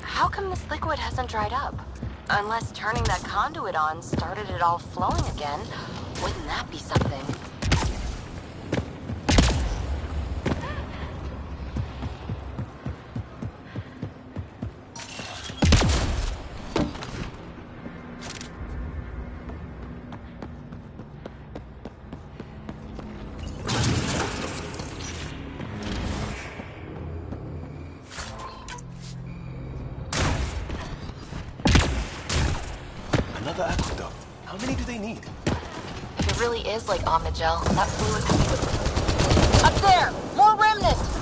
How come this liquid hasn't dried up? Unless turning that conduit on started it all flowing again. Wouldn't that be something? Another aqueduct. How many do they need? If it really is like Omnigel, that fluid could be... Up there! More remnants!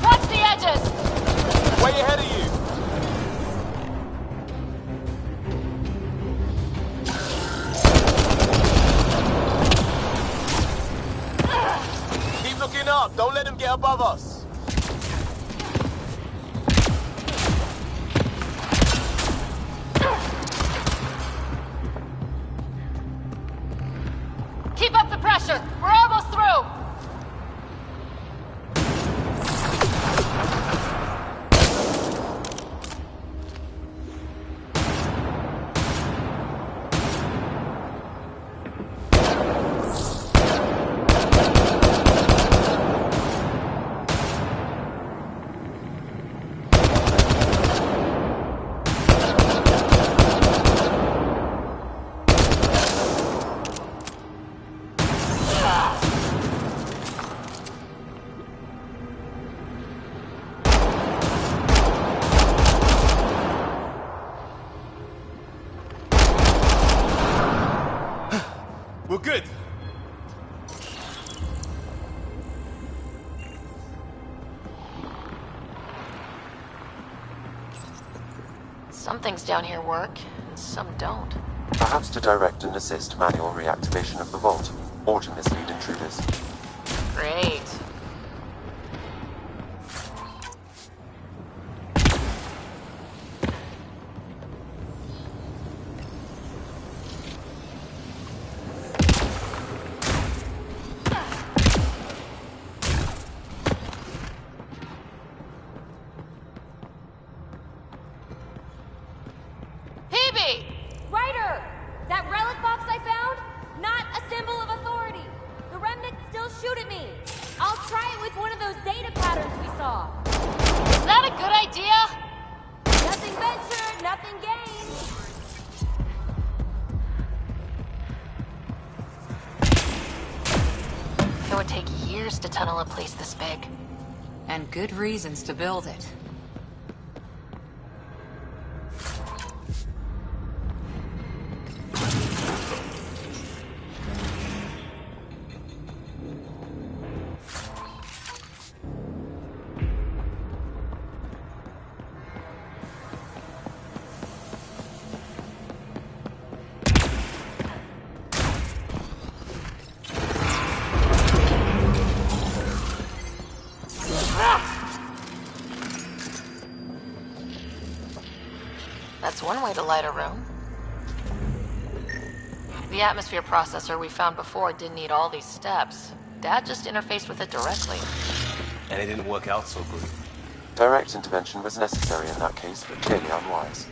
Watch the edges! Way ahead of you! Keep looking up! Don't let him get above us! Keep up the pressure! We're almost through! We're good! Some things down here work, and some don't. Perhaps to direct and assist manual reactivation of the vault, or to mislead intruders. Great. Ryder! That relic box I found? Not a symbol of authority. The remnants still shoot at me. I'll try it with one of those data patterns we saw. Is that a good idea? Nothing ventured, nothing gained. It would take years to tunnel a place this big. And good reasons to build it. That's one way to light a room. The atmosphere processor we found before didn't need all these steps. Dad just interfaced with it directly. And it didn't work out so good. Direct intervention was necessary in that case, but clearly unwise.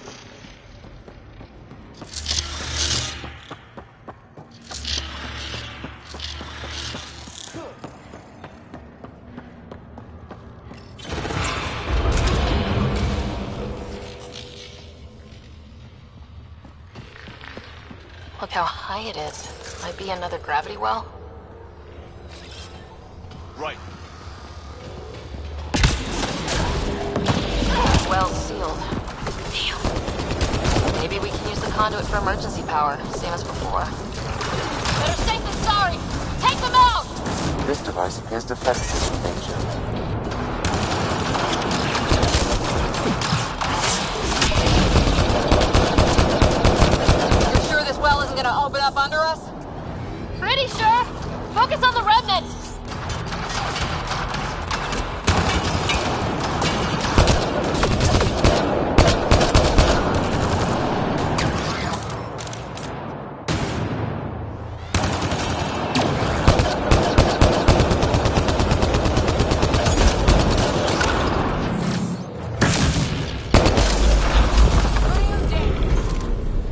Look how high it is. Might be another gravity well. Right. Well sealed. Damn. Maybe we can use the conduit for emergency power, same as before. Better safe than sorry! Take them out! This device appears defective in nature. You're sure this well isn't gonna open up under us? Pretty sure! Focus on the remnant!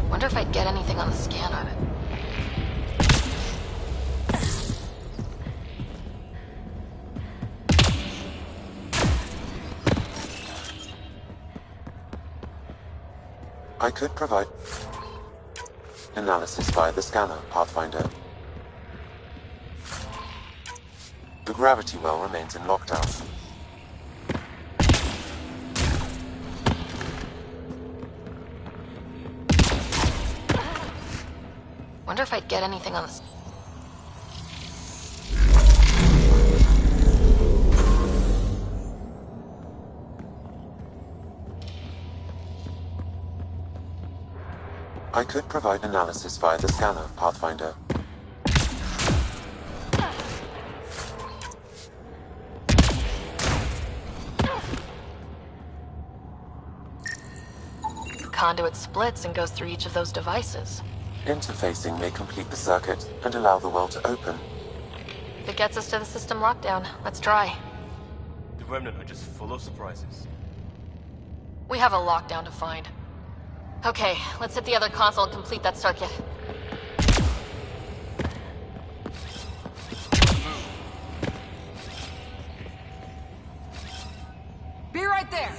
Wonder if I'd get anything on the scanner. I could provide analysis via the scanner, Pathfinder. The gravity well remains in lockdown. Wonder if I'd get anything on the... I could provide analysis via the scanner, Pathfinder. The conduit splits and goes through each of those devices. Interfacing may complete the circuit and allow the well to open. If it gets us to the system lockdown, let's try. The Remnant are just full of surprises. We have a lockdown to find. Okay, let's hit the other console and complete that circuit. Be right there!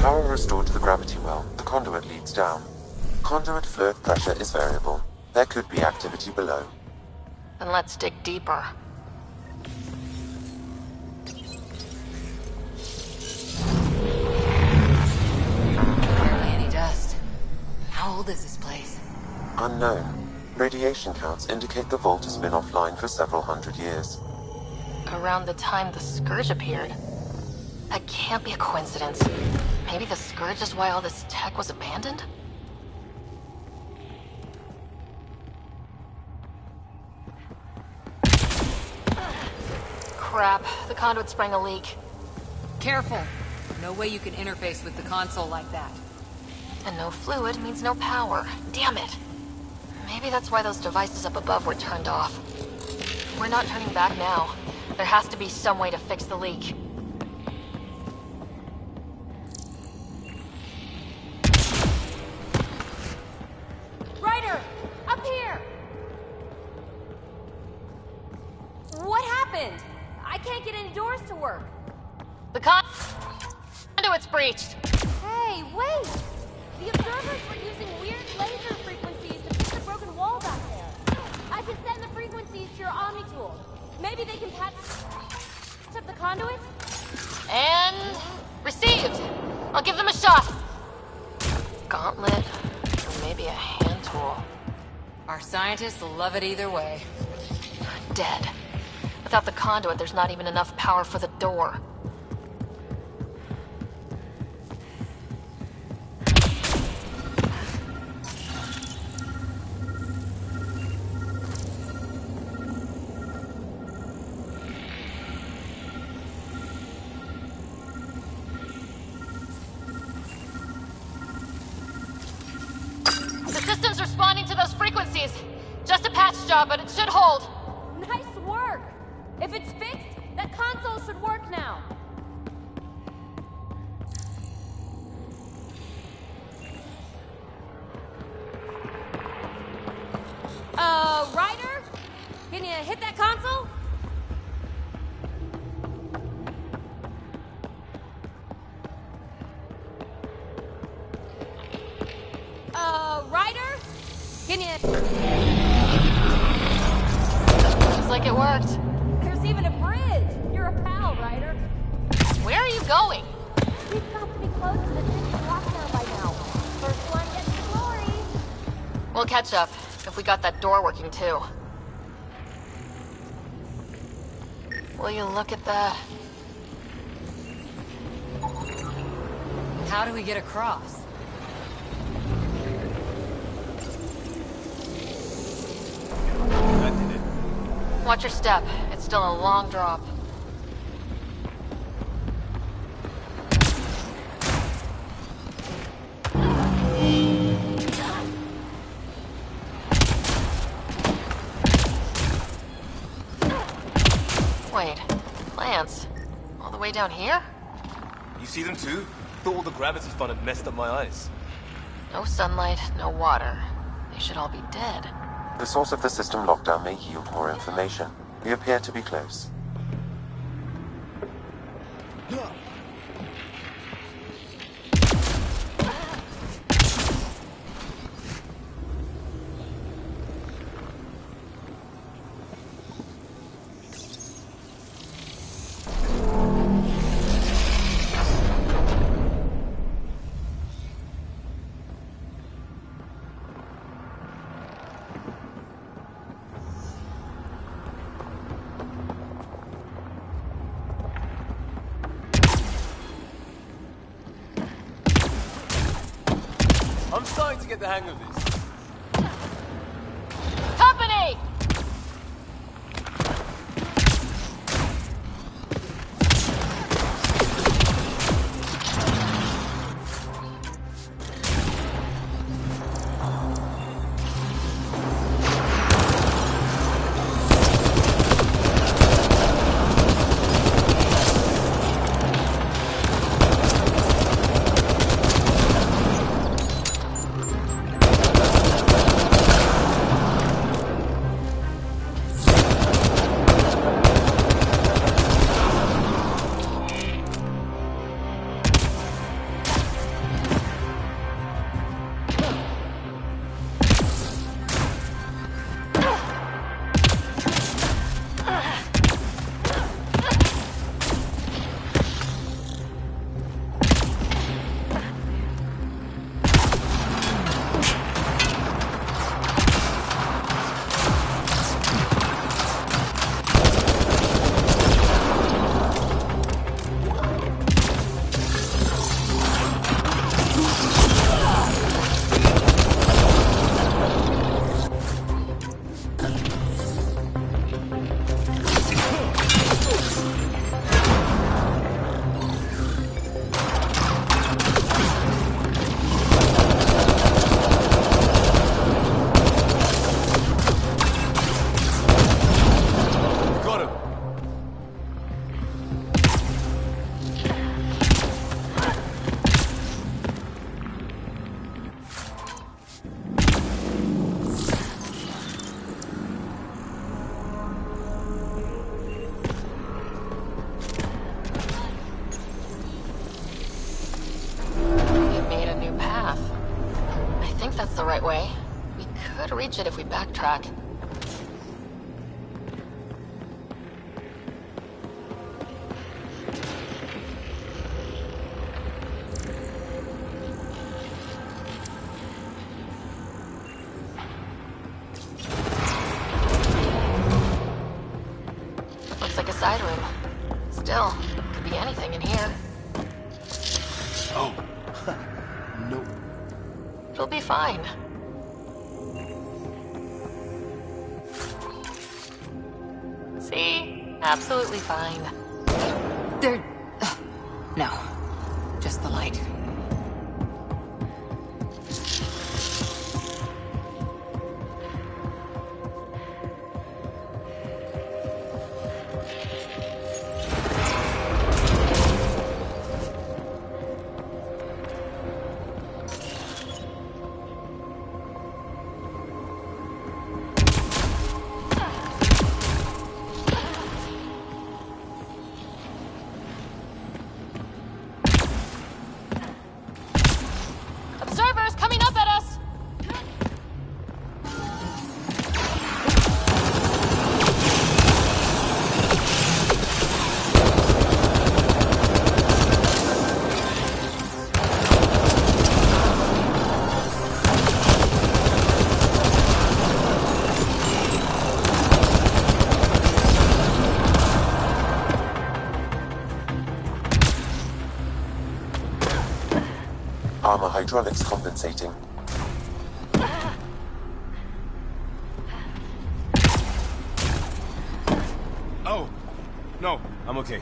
Power restored to the gravity well. The conduit leads down. Conduit fluid pressure is variable. There could be activity below. Then let's dig deeper. Barely any dust. How old is this place? Unknown. Radiation counts indicate the vault has been offline for several hundred years. Around the time the Scourge appeared. That can't be a coincidence. Maybe the Scourge is why all this tech was abandoned? Crap, the conduit sprang a leak. Careful. No way you can interface with the console like that. And no fluid means no power. Damn it. Maybe that's why those devices up above were turned off. We're not turning back now. There has to be some way to fix the leak. Ryder! Up here! What happened? I can't get any doors to work. The conduit's breached. Hey, wait! The observers were using weird laser frequencies to fix the broken wall back there. I can send the frequencies to your Omni tool. Maybe they can patch up the conduit? And... received! I'll give them a shot! Gauntlet, or maybe a hand tool. Our scientists will love it either way. Dead. Without the conduit, there's not even enough power for the door. The system's responding to those frequencies. Just a patch job, but it should hold. Nice work! If it's fixed, that console should work now. Can you hit that console? Ryder? Can you... Looks like it worked. There's even a bridge. You're a pal, Ryder. Where are you going? We've got to be close to the city lockdown by now. First one gets the glory. We'll catch up, if we got that door working too. Will you look at that? How do we get across? Watch your step. It's still a long drop. Wait, plants? All the way down here? You see them too? Thought all the gravity fun had messed up my eyes. No sunlight, no water. They should all be dead. The source of the system lockdown may yield more information. We appear to be close. I'm starting to get the hang of this. Company! That's the right way. We could reach it if we backtrack. Looks like a side room. Still, could be anything in here. Oh. No. It'll be fine. See? Absolutely fine. There... no. Just the light. Observers coming up at us! Armor hydraulics compensating. Oh, no, I'm okay.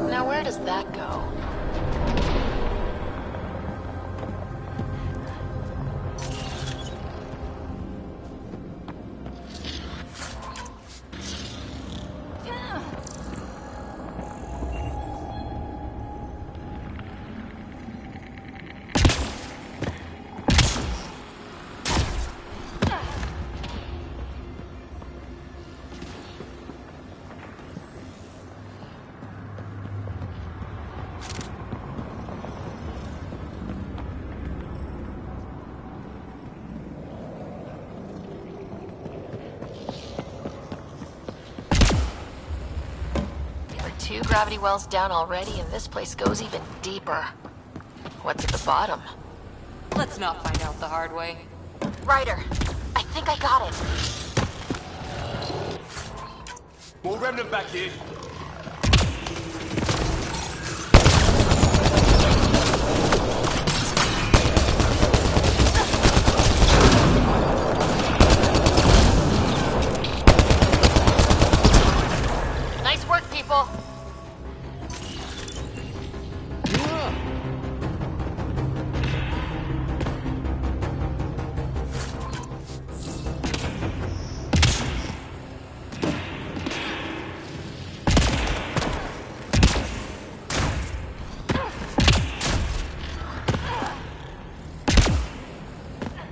Now where does that go? Two gravity wells down already, and this place goes even deeper. What's at the bottom? Let's not find out the hard way. Ryder, I think I got it. More remnant back here. Nice work, people!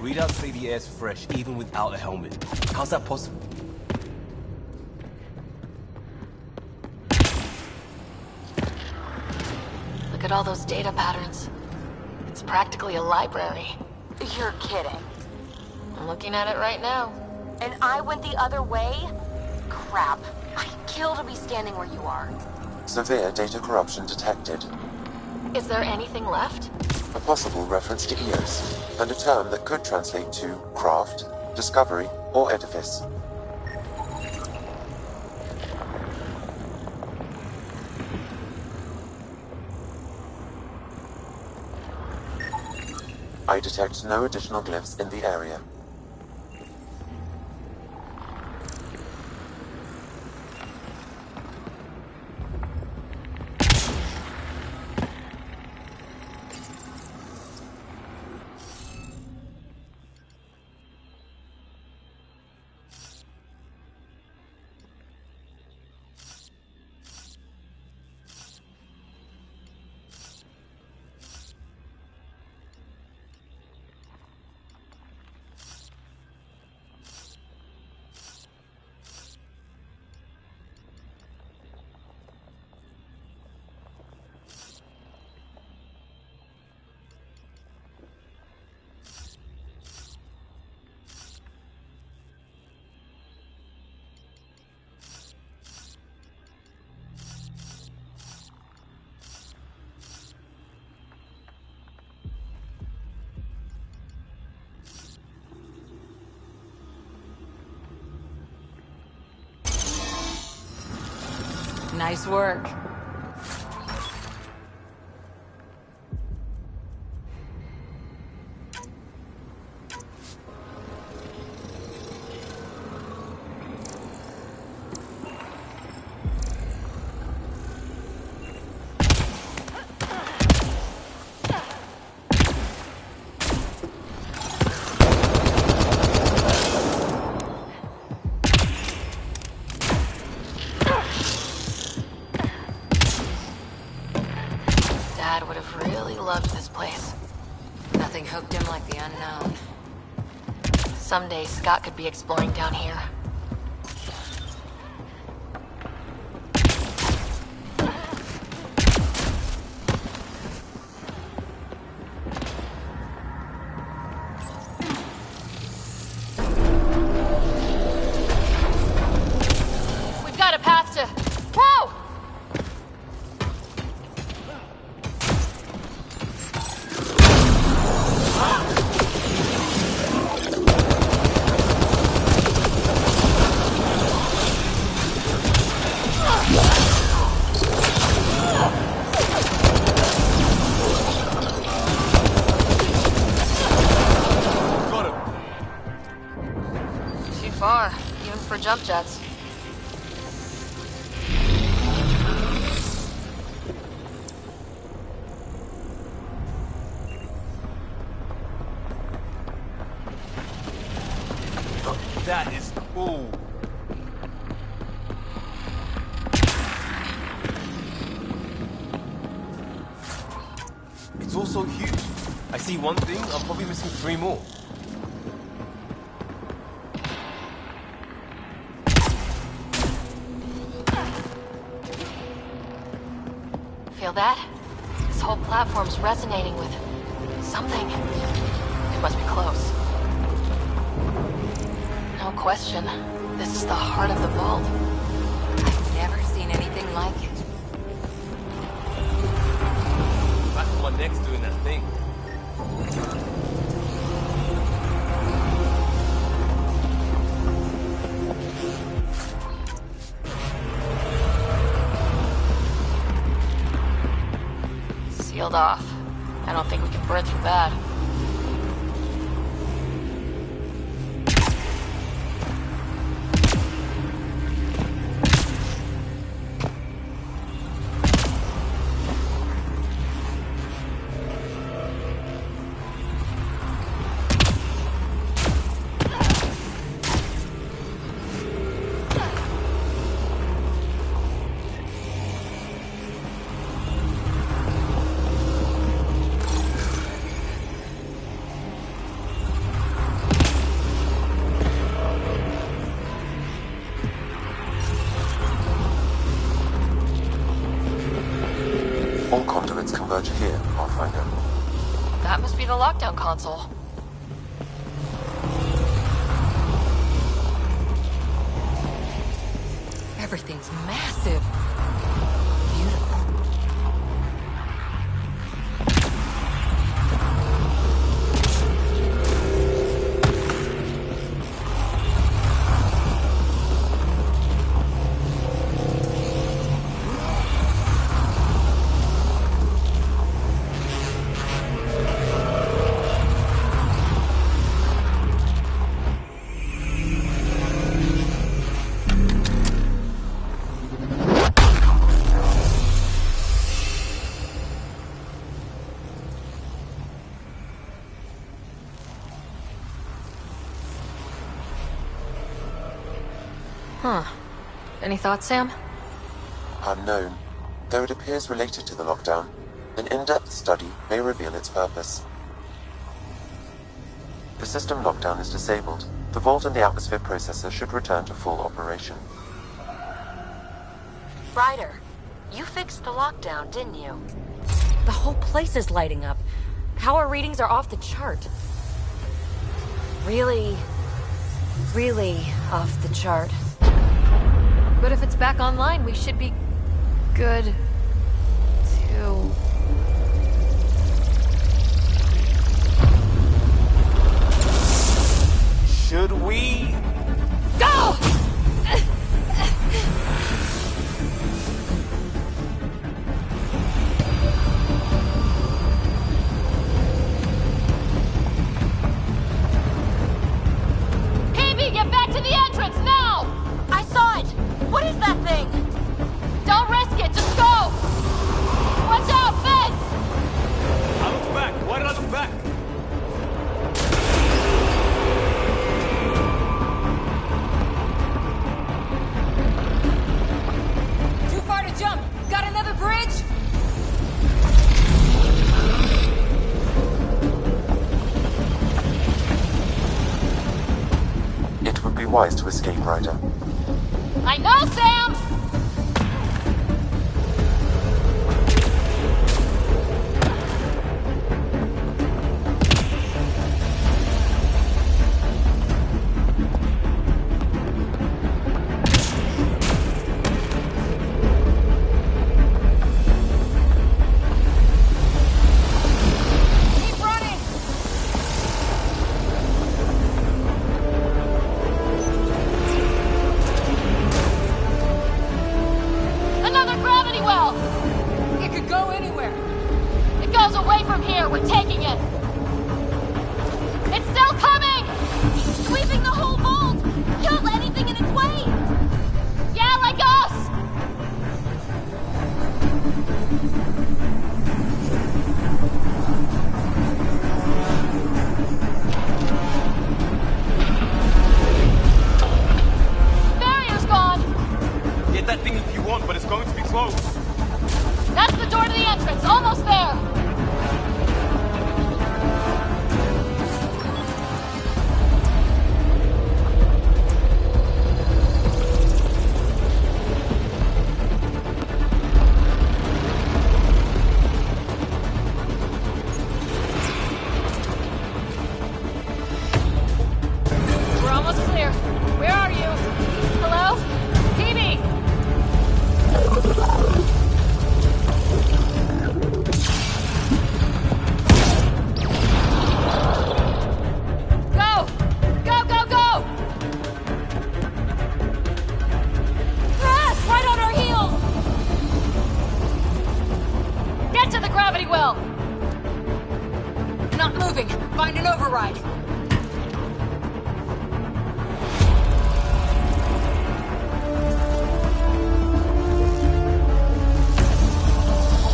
Readouts say the air's fresh, even without a helmet. How's that possible? Look at all those data patterns. It's practically a library. You're kidding. I'm looking at it right now. And I went the other way? Crap. I'd kill to be standing where you are. Severe data corruption detected. Is there anything left? A possible reference to EOS, and a term that could translate to craft, discovery, or edifice. I detect no additional glyphs in the area. Nice work. Something hooked him like the unknown. Someday Scott could be exploring down here. We've got a path to... Whoa! Even for jump jets. That is cool. It's also huge. I see one thing, I'm probably missing 3 more. Feel that? This whole platform's resonating with something. It must be close. No question. This is the heart of the vault. I've never seen anything like it. That's the one next doing that thing. Sealed off. I don't think we can burn through that. All conduits converge here, Pathfinder. That must be the lockdown console. Everything's massive. Huh. Any thoughts, Sam? Unknown. Though it appears related to the lockdown, an in-depth study may reveal its purpose. The system lockdown is disabled. The vault and the atmosphere processor should return to full operation. Ryder, you fixed the lockdown, didn't you? The whole place is lighting up. Power readings are off the chart. Really off the chart. But if it's back online, we should be good to... Should we? Go! Phoebe, get back to the entrance now! I saw it! What is that thing? Don't risk it, just go! Watch out! wise to escape, Ryder. I know, Sam!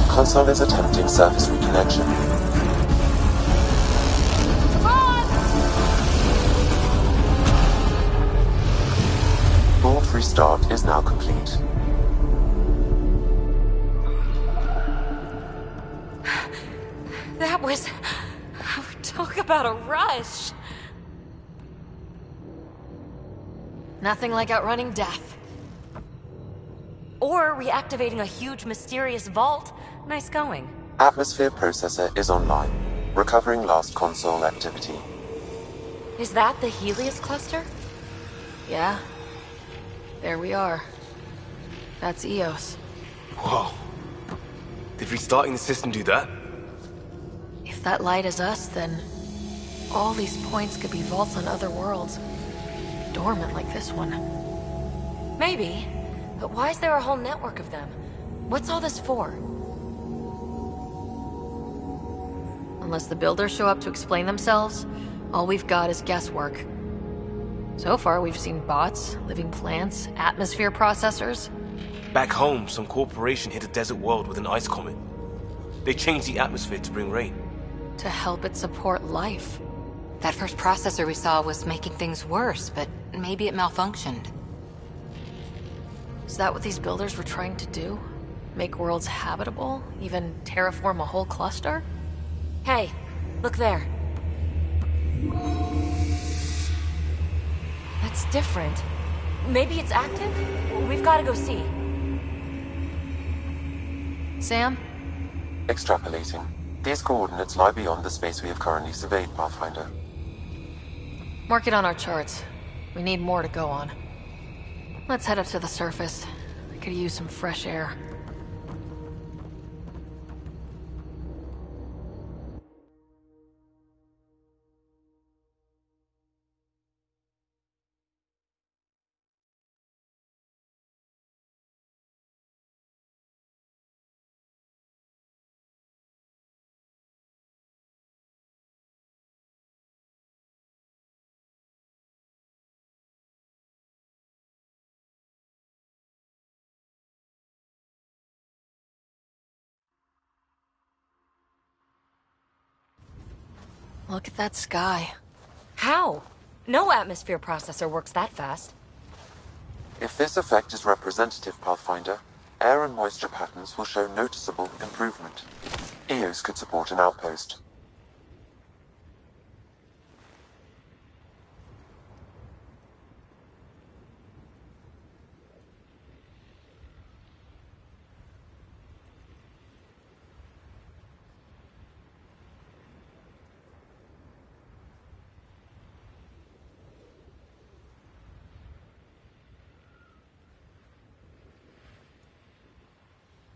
Console is attempting surface reconnection. Board restart is now complete. That was... Talk about a rush. Nothing like outrunning death. Or reactivating a huge mysterious vault. Nice going. Atmosphere processor is online, recovering last console activity. Is that the Helios cluster? Yeah. There we are. That's Eos. Whoa. Did restarting the system do that? If that light is us, then all these points could be vaults on other worlds. Dormant like this one. Maybe. But why is there a whole network of them? What's all this for? Unless the builders show up to explain themselves, all we've got is guesswork. So far, we've seen bots, living plants, atmosphere processors. Back home, some corporation hit a desert world with an ice comet. They changed the atmosphere to bring rain. To help it support life. That first processor we saw was making things worse, but maybe it malfunctioned. Is that what these builders were trying to do? Make worlds habitable? Even terraform a whole cluster? Hey, look there. That's different. Maybe it's active? We've got to go see. Sam? Extrapolating. These coordinates lie beyond the space we have currently surveyed, Pathfinder. Mark it on our charts. We need more to go on. Let's head up to the surface. I could use some fresh air. Look at that sky. How? No atmosphere processor works that fast. If this effect is representative, Pathfinder, air and moisture patterns will show noticeable improvement. Eos could support an outpost.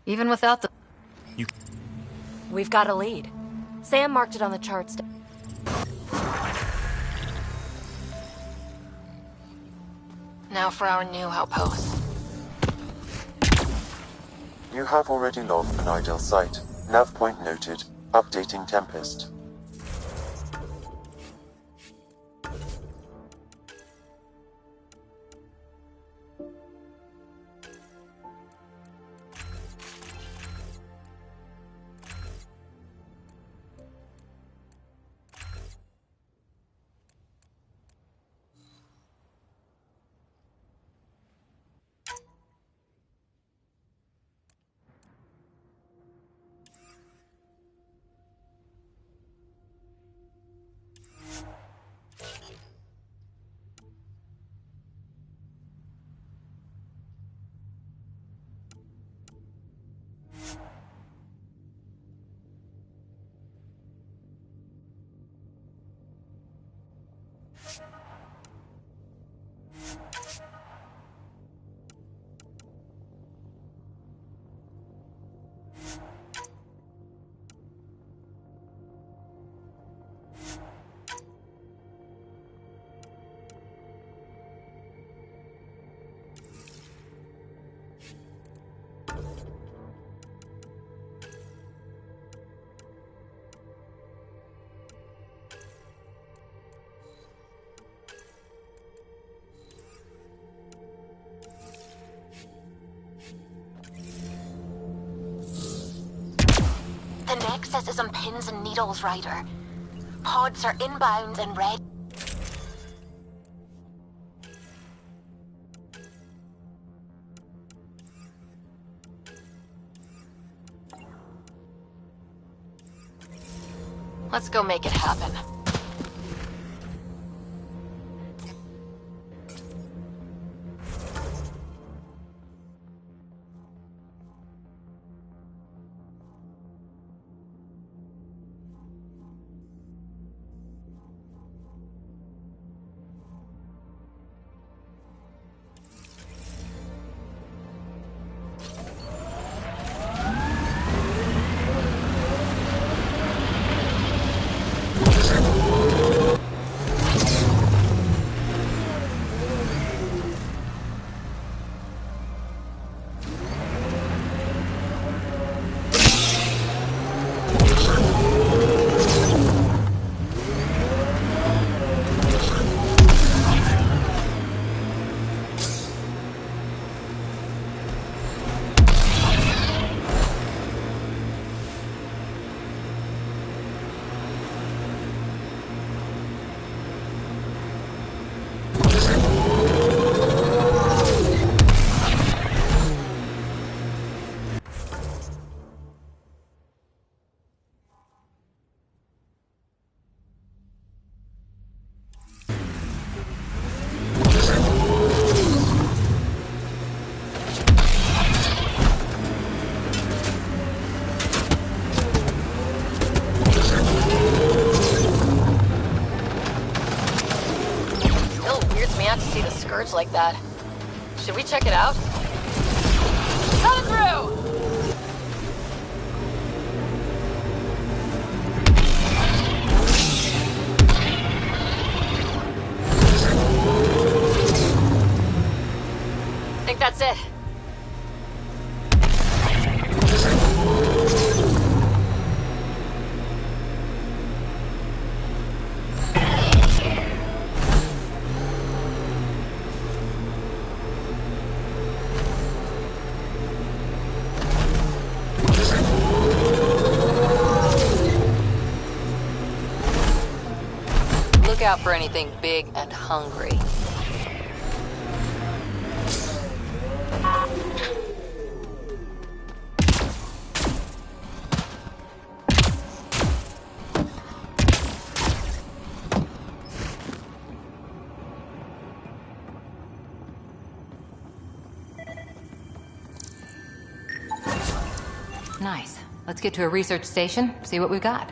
Even without the... We've got a lead. Sam marked it on the charts. Now for our new outpost. You have already logged an ideal site. Nav point noted. Updating Tempest. The Nexus is on pins and needles, Ryder. Pods are inbound and ready. Let's go make it happen. Like that. Should we check it out? Cut it through! Think that's it. Look out for anything big and hungry. Nice. Let's get to a research station, see what we've got.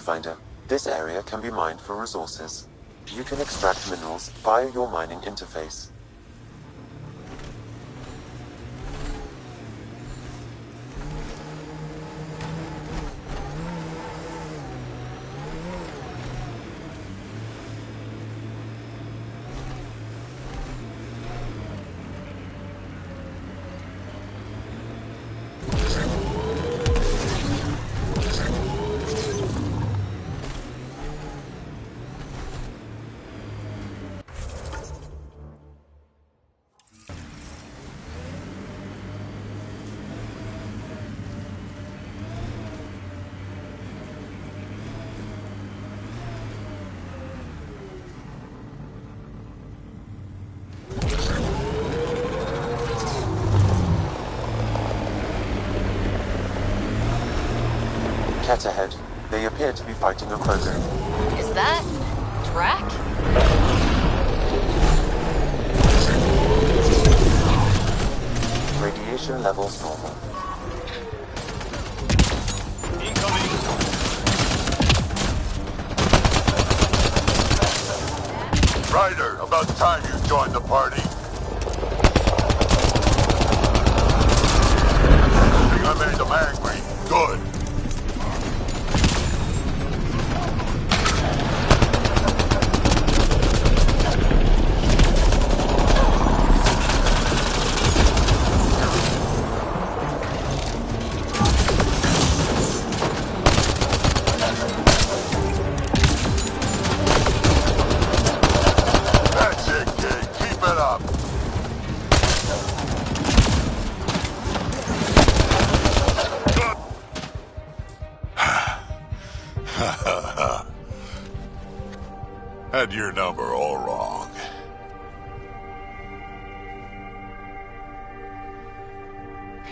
Pathfinder. This area can be mined for resources. You can extract minerals via your mining interface. Cat ahead. They appear to be fighting a Krogan. Is that... Drac? Radiation levels normal. Incoming! Ryder, about time you joined the party. I think I made them angry. Good. Had your number all wrong.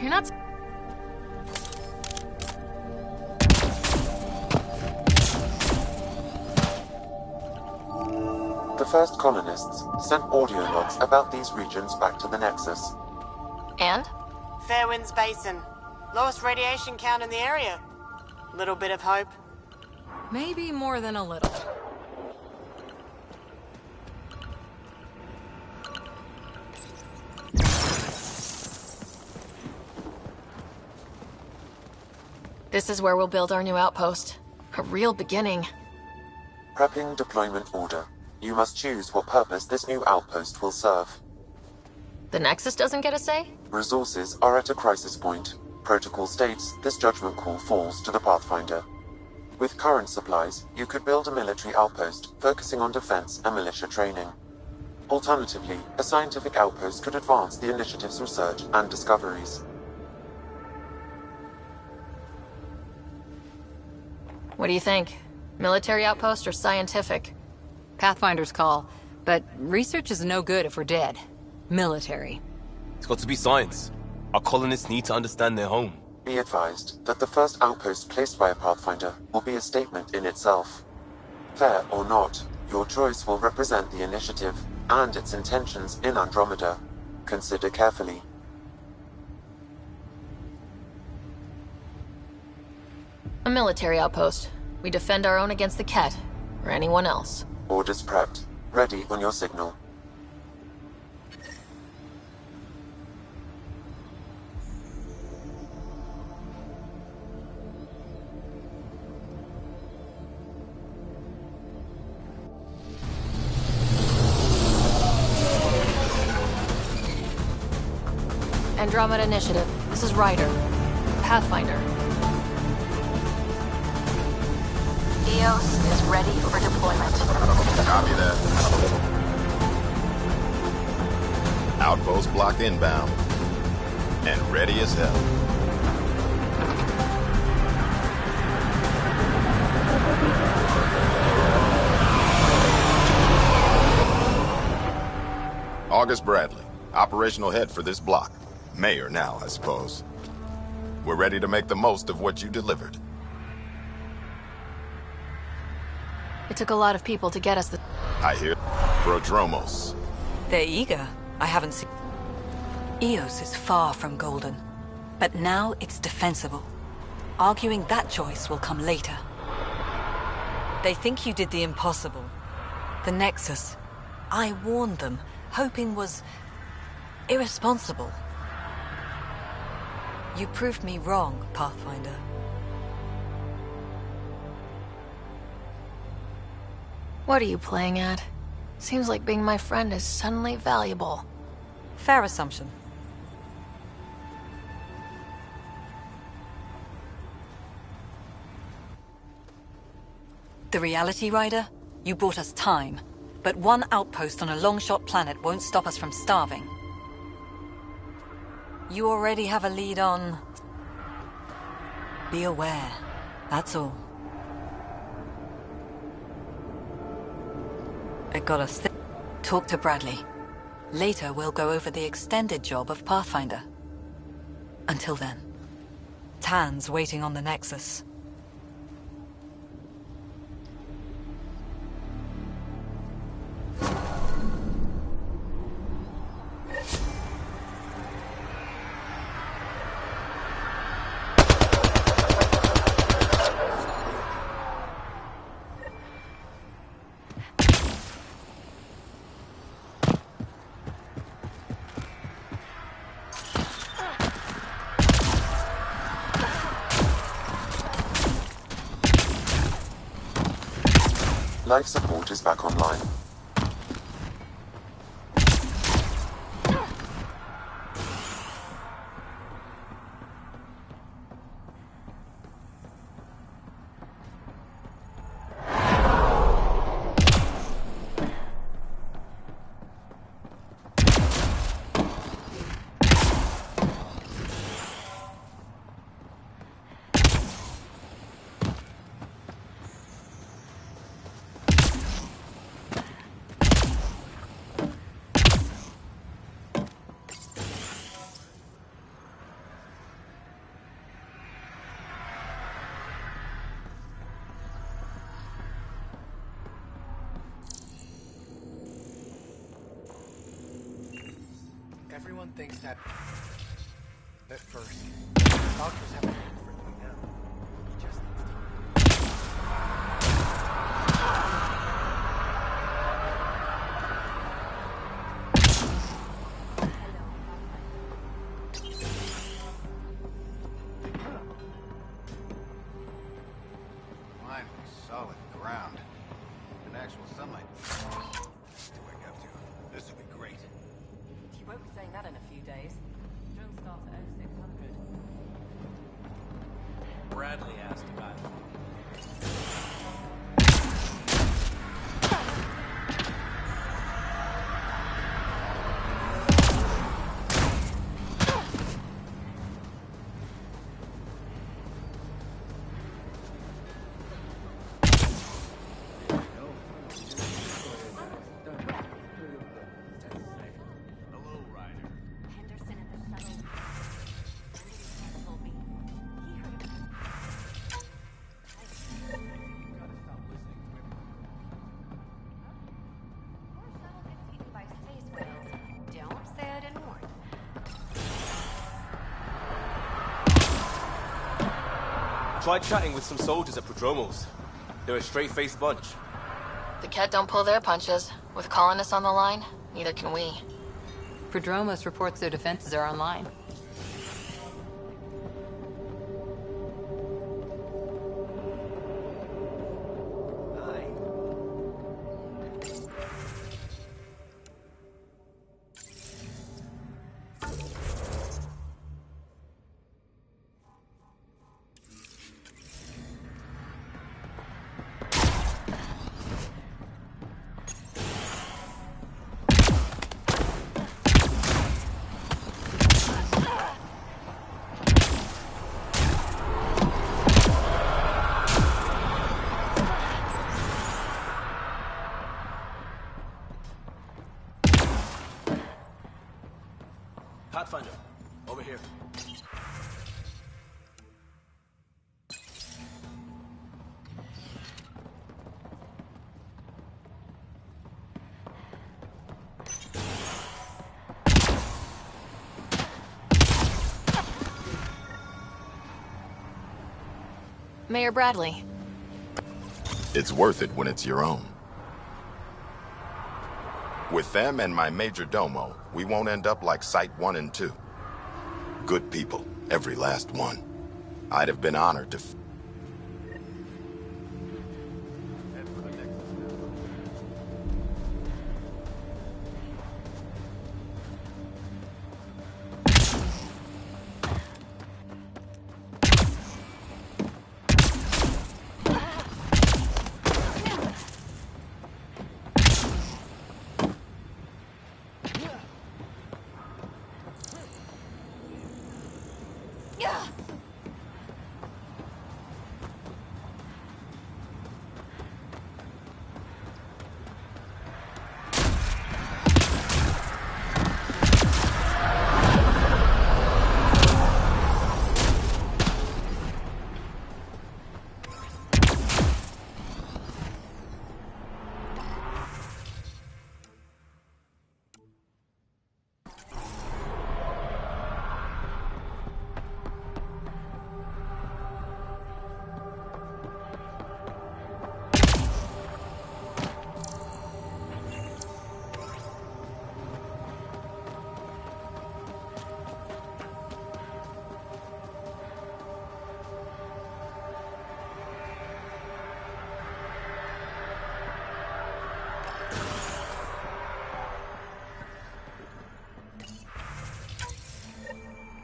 You're not... The first colonists sent audio logs about these regions back to the Nexus. And? Fairwinds Basin. Lowest radiation count in the area. Little bit of hope. Maybe more than a little. This is where we'll build our new outpost. A real beginning. Prepping deployment order. You must choose what purpose this new outpost will serve. The Nexus doesn't get a say? Resources are at a crisis point. Protocol states this judgment call falls to the Pathfinder. With current supplies, you could build a military outpost focusing on defense and militia training. Alternatively, a scientific outpost could advance the initiative's research and discoveries. What do you think? Military outpost or scientific? Pathfinder's call, but research is no good if we're dead. Military. It's got to be science. Our colonists need to understand their home. Be advised that the first outpost placed by a Pathfinder will be a statement in itself. Fair or not, your choice will represent the initiative and its intentions in Andromeda. Consider carefully. A military outpost. We defend our own against the Ket, or anyone else. Orders prepped. Ready on your signal. Andromeda Initiative. This is Ryder. Pathfinder. EOS is ready for deployment. Copy that. Outpost blocked inbound. And ready as hell. August Bradley, operational head for this block. Mayor now, I suppose. We're ready to make the most of what you delivered. It took a lot of people to get us the... I hear Prodromos. They're eager. I haven't seen... EOS is far from golden. But now it's defensible. Arguing that choice will come later. They think you did the impossible. The Nexus. I warned them, hoping was irresponsible. You proved me wrong, Pathfinder. What are you playing at? Seems like being my friend is suddenly valuable. Fair assumption. The Reality Rider? You brought us time. But one outpost on a long-shot planet won't stop us from starving. You already have a lead on... Be aware. That's all. It got us Talk to Bradley. Later, we'll go over the extended job of Pathfinder. Until then, Tan's waiting on the Nexus. Life support is back online. Everyone thinks that at first. Doctors have a name for it by now. He just needs Finally, solid ground. And actual sunlight. To wake up to. This will be great. You won't be saying that in a few days. Drill starts at 0600. Bradley asked about it. Tried chatting with some soldiers at Prodromos. They're a straight-faced bunch. The Ket don't pull their punches. With colonists on the line, neither can we. Prodromos reports their defenses are online. Pathfinder, over here. Mayor Bradley. It's worth it when it's your own. With them and my major domo, we won't end up like Site 1 and 2. Good people, every last one. I'd have been honored to...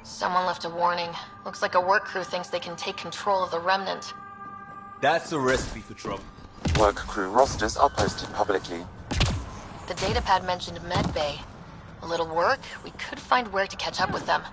Someone left a warning. Looks like a work crew thinks they can take control of the Remnant. That's a recipe for trouble. Work crew rosters are posted publicly. The datapad mentioned Medbay. A little work, we could find where to catch up with them.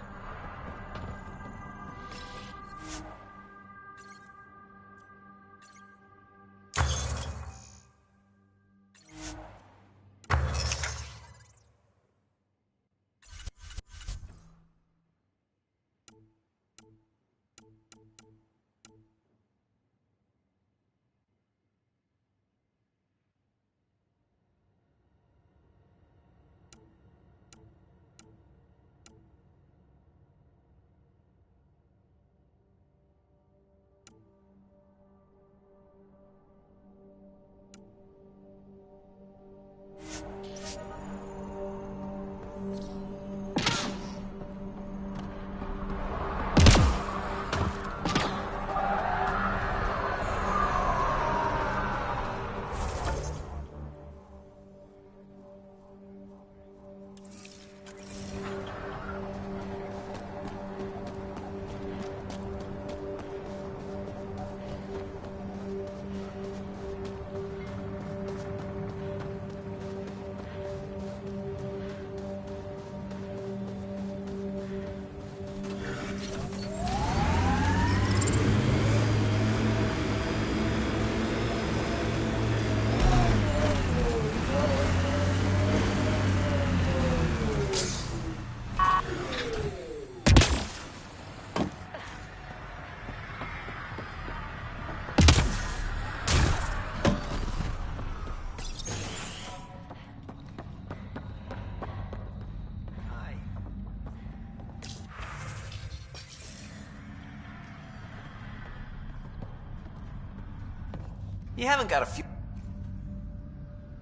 You haven't got a few...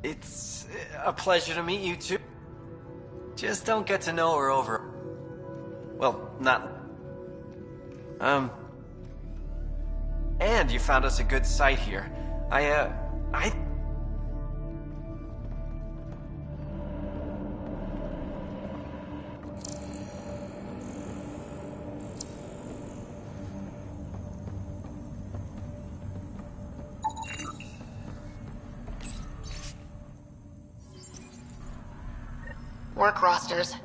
It's a pleasure to meet you too. Just don't get to know her over... Well, not... And you found us a good site here. I... Work rosters.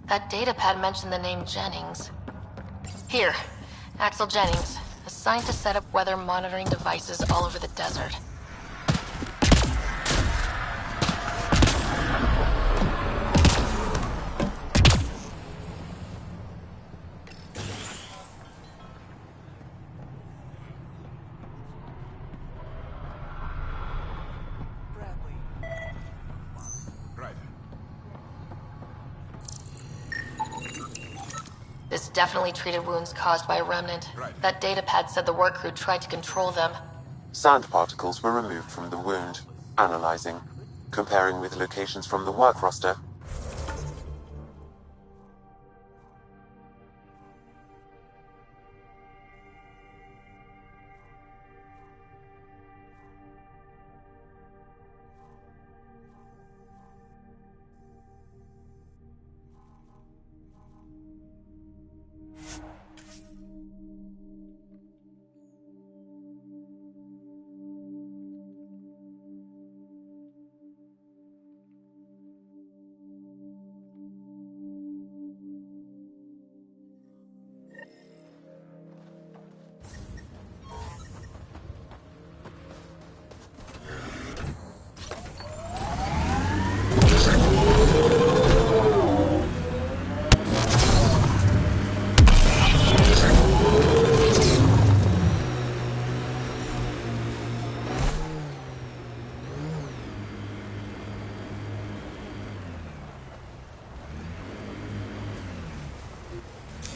That datapad mentioned the name Jennings. Here, Axel Jennings, assigned to set up weather monitoring devices all over the desert. This definitely treated wounds caused by a remnant. That datapad said the work crew tried to control them. Sand particles were removed from the wound. Analyzing. Comparing with locations from the work roster.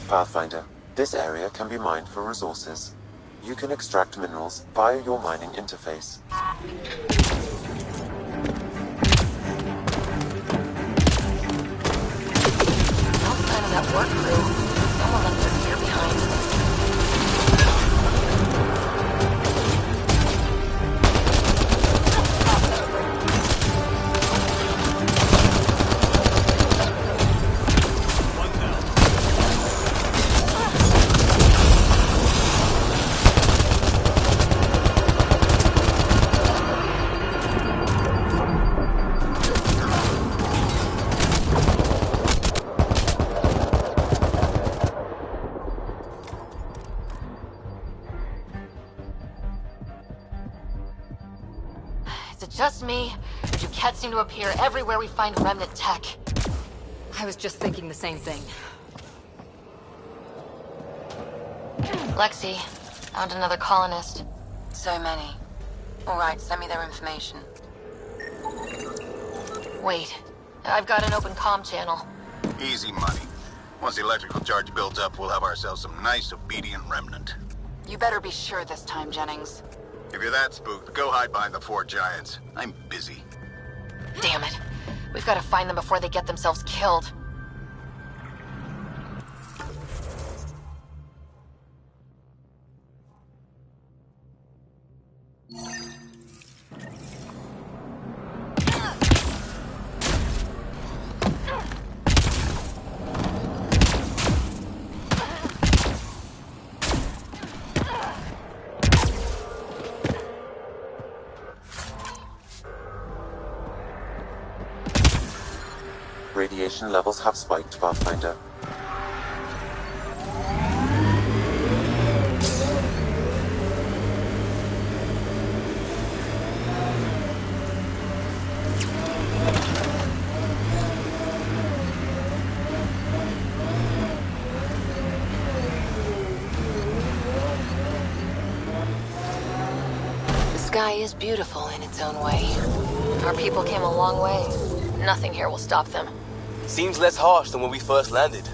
Pathfinder, this area can be mined for resources. You can extract minerals via your mining interface. No sign of that work crew. Someone left their gear behind. Just me, or do cats seem to appear everywhere we find remnant tech? I was just thinking the same thing. Lexi, found another colonist. So many. All right, send me their information. Wait, I've got an open comm channel. Easy money. Once the electrical charge builds up, we'll have ourselves some nice, obedient remnant. You better be sure this time, Jennings. If you're that spooked, go hide behind the 4 giants. I'm busy. Damn it. We've got to find them before they get themselves killed. Radiation levels have spiked, Pathfinder. The sky is beautiful in its own way. Our people came a long way. Nothing here will stop them. Seems less harsh than when we first landed.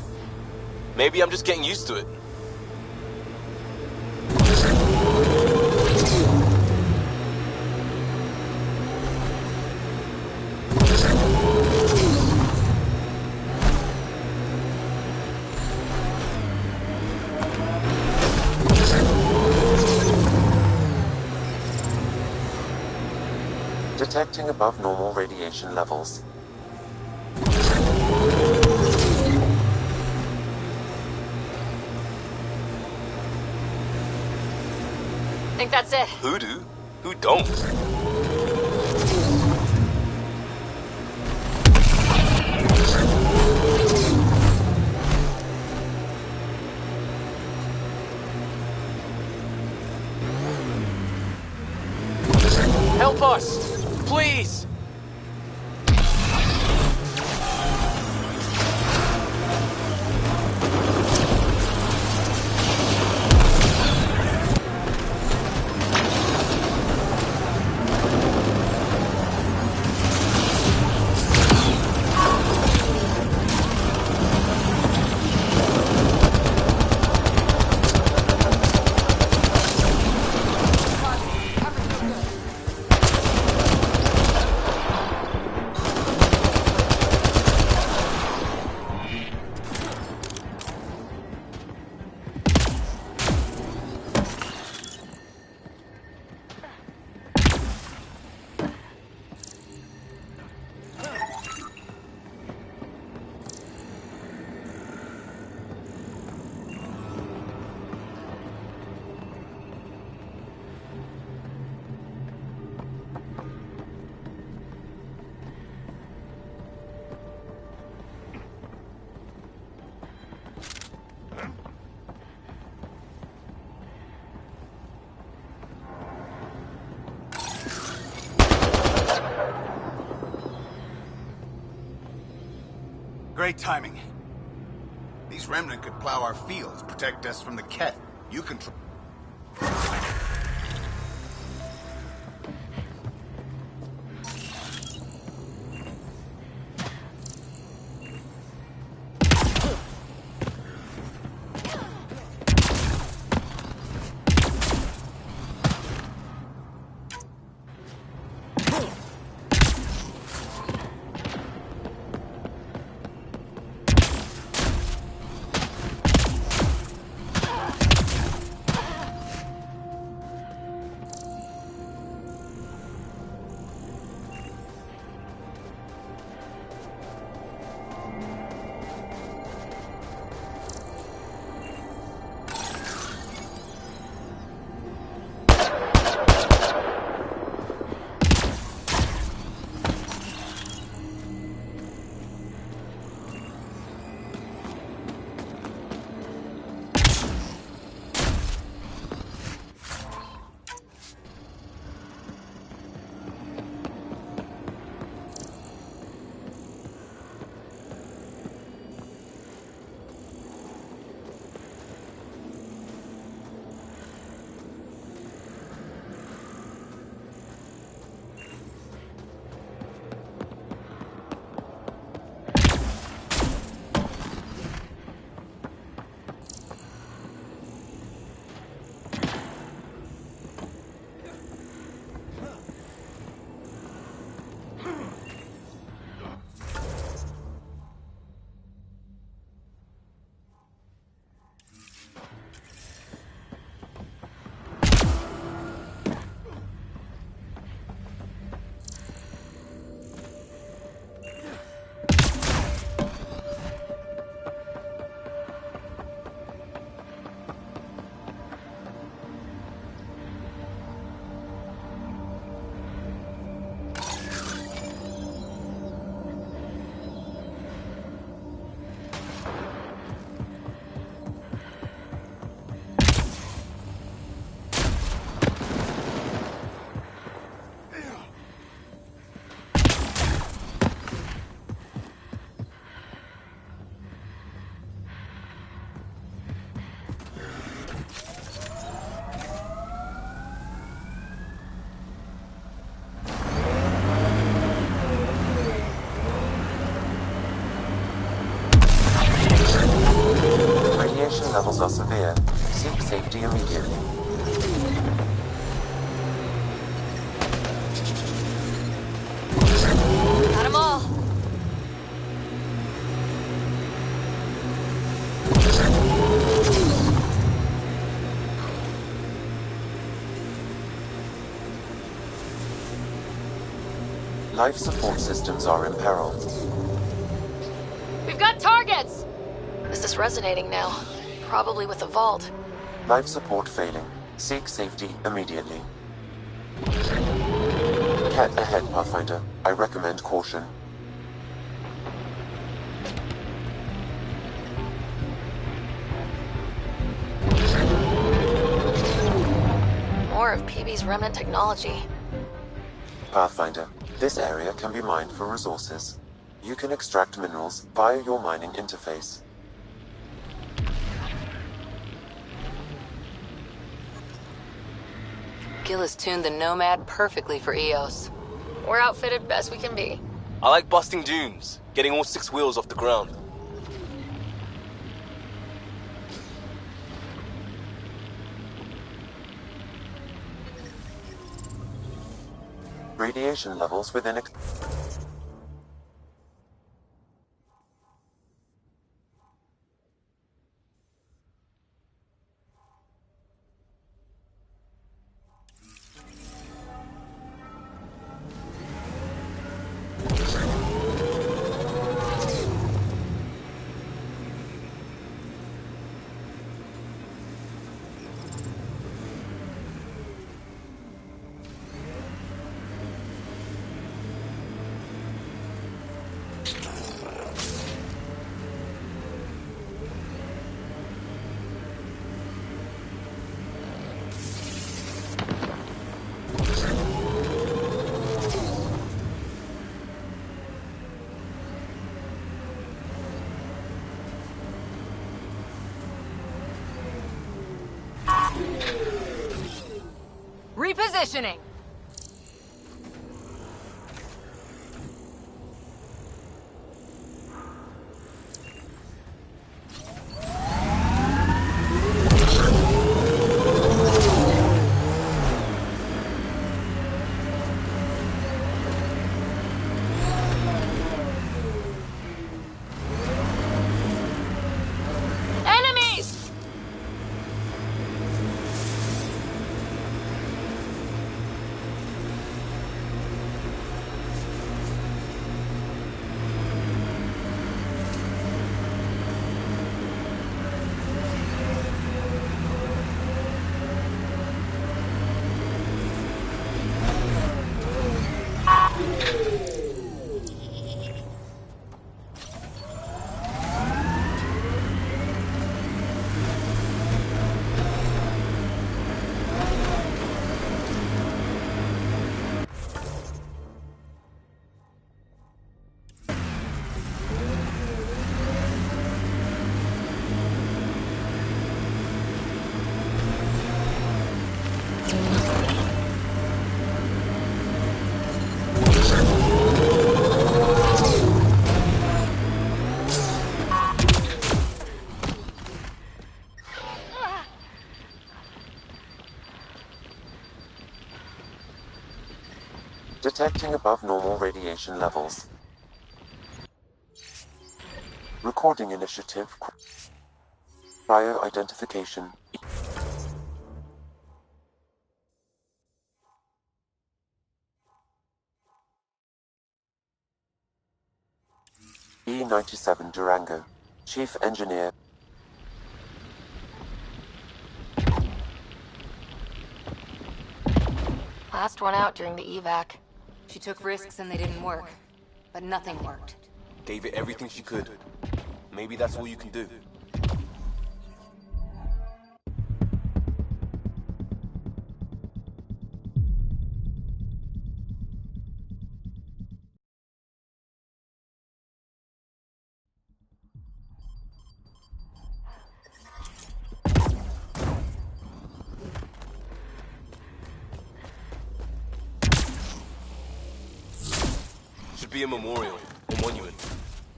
Maybe I'm just getting used to it. Detecting above normal radiation levels. Think that's it. Who do? Who don't? Help us! Please! Great timing. These remnant could plow our fields, protect us from the Ket. You control. Radiation levels are severe. Seek safety immediately. Got 'em all. Life support systems are in peril. We've got targets! Is this resonating now? Probably with the vault. Life support failing. Seek safety immediately. Cat ahead, Pathfinder. I recommend caution. More of PB's remnant technology. Pathfinder, this area can be mined for resources. You can extract minerals via your mining interface. Gil has tuned the Nomad perfectly for EOS. We're outfitted best we can be. I like busting dunes, getting all 6 wheels off the ground. Radiation levels within Repositioning! Enemies! Detecting above normal radiation levels. Recording initiative. Cryo identification. E-97 Durango. Chief Engineer. Last one out during the evac. She took risks and they didn't work. But nothing worked. Gave it everything she could. Maybe that's all you can do. Should be a memorial, a monument,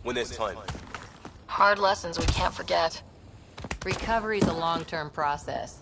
when there's time. Hard lessons we can't forget. Recovery's a long-term process.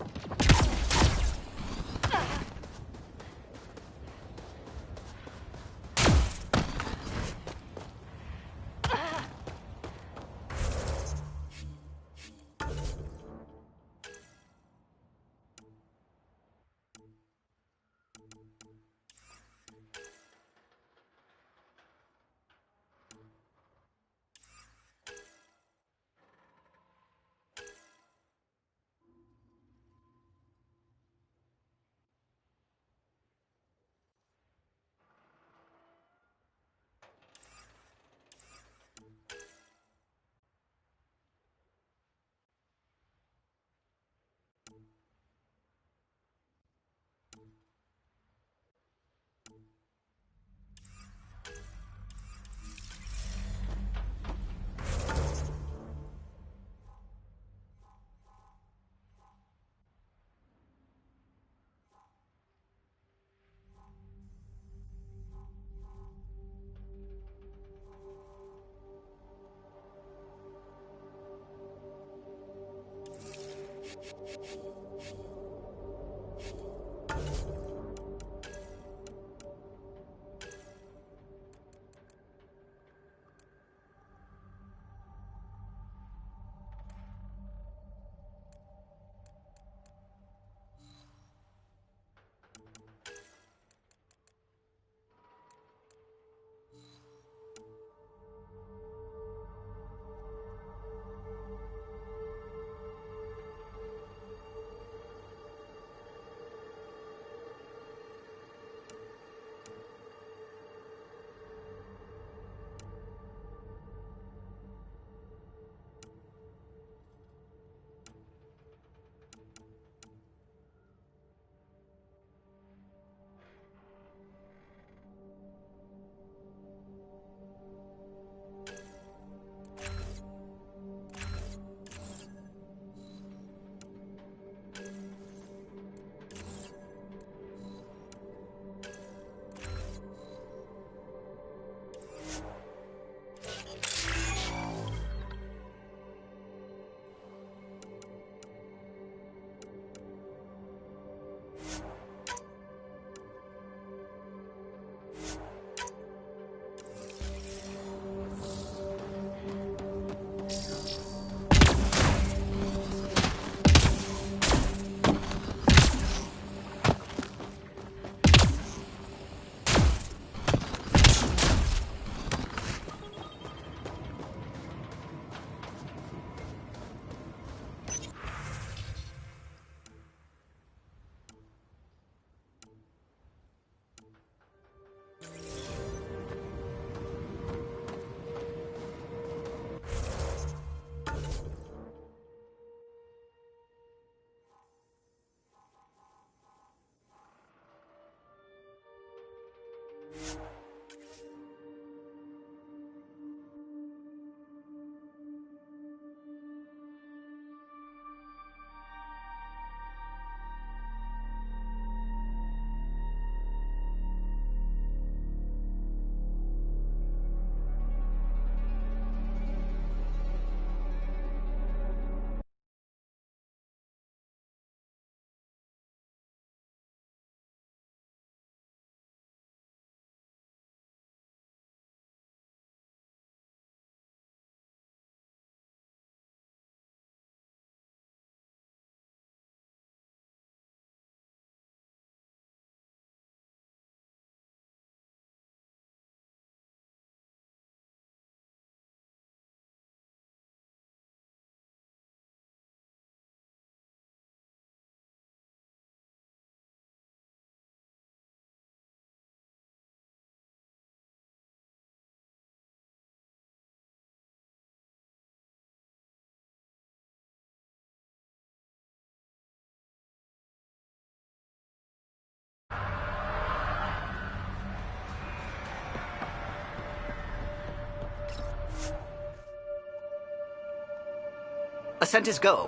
Ascent is go.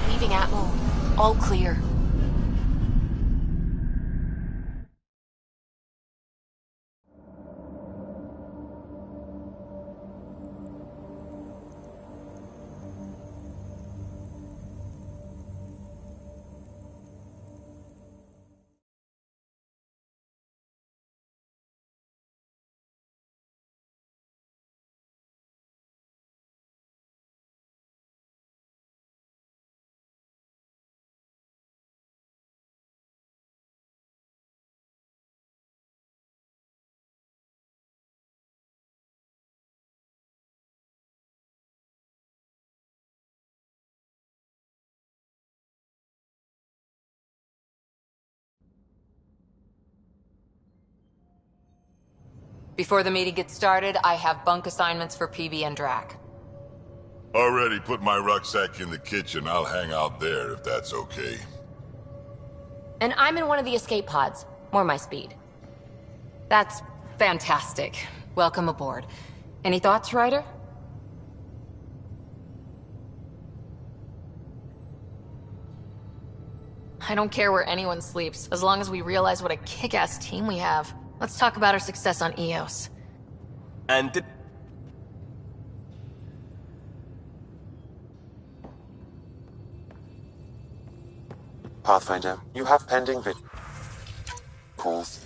Leaving Atmo. All clear. Before the meeting gets started, I have bunk assignments for PB and Drac. Already put my rucksack in the kitchen. I'll hang out there if that's okay. And I'm in one of the escape pods. More my speed. That's fantastic. Welcome aboard. Any thoughts, Ryder? I don't care where anyone sleeps, as long as we realize what a kick-ass team we have. Let's talk about our success on EOS. And Pathfinder, you have pending calls.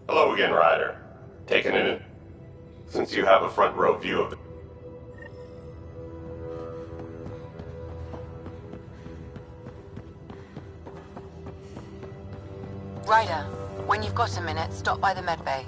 Hello again, Ryder. Taking it in? Since you have a front row view of it. Ryder, when you've got a minute, stop by the medbay.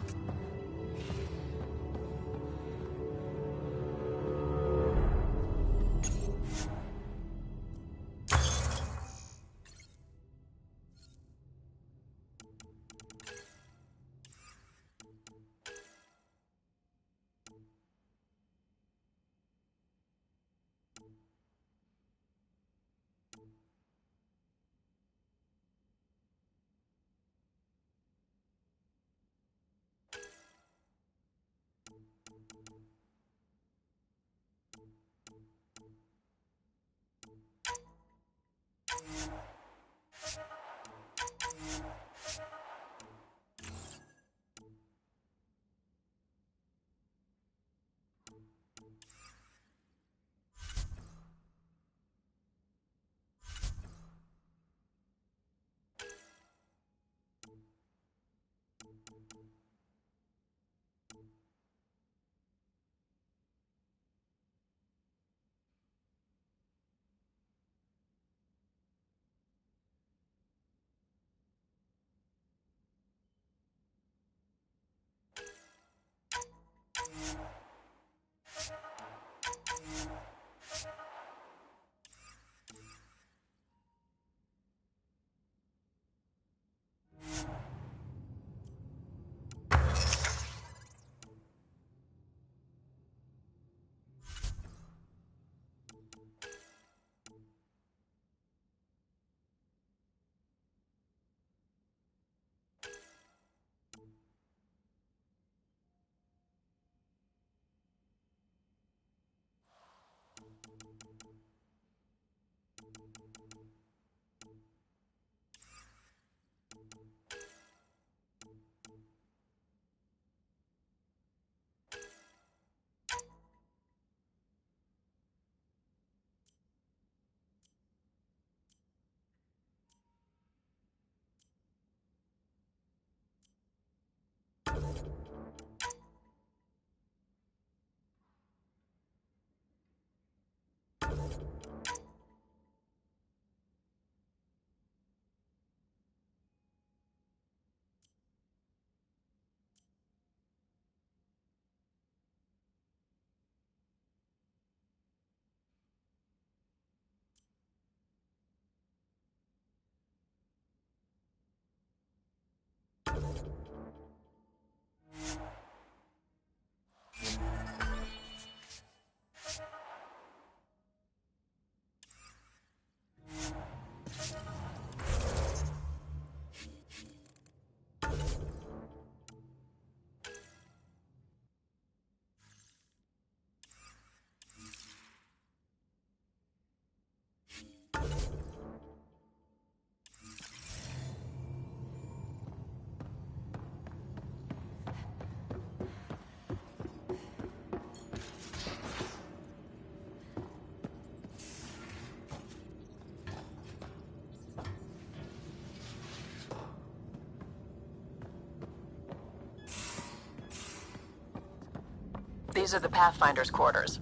These are the Pathfinder's quarters.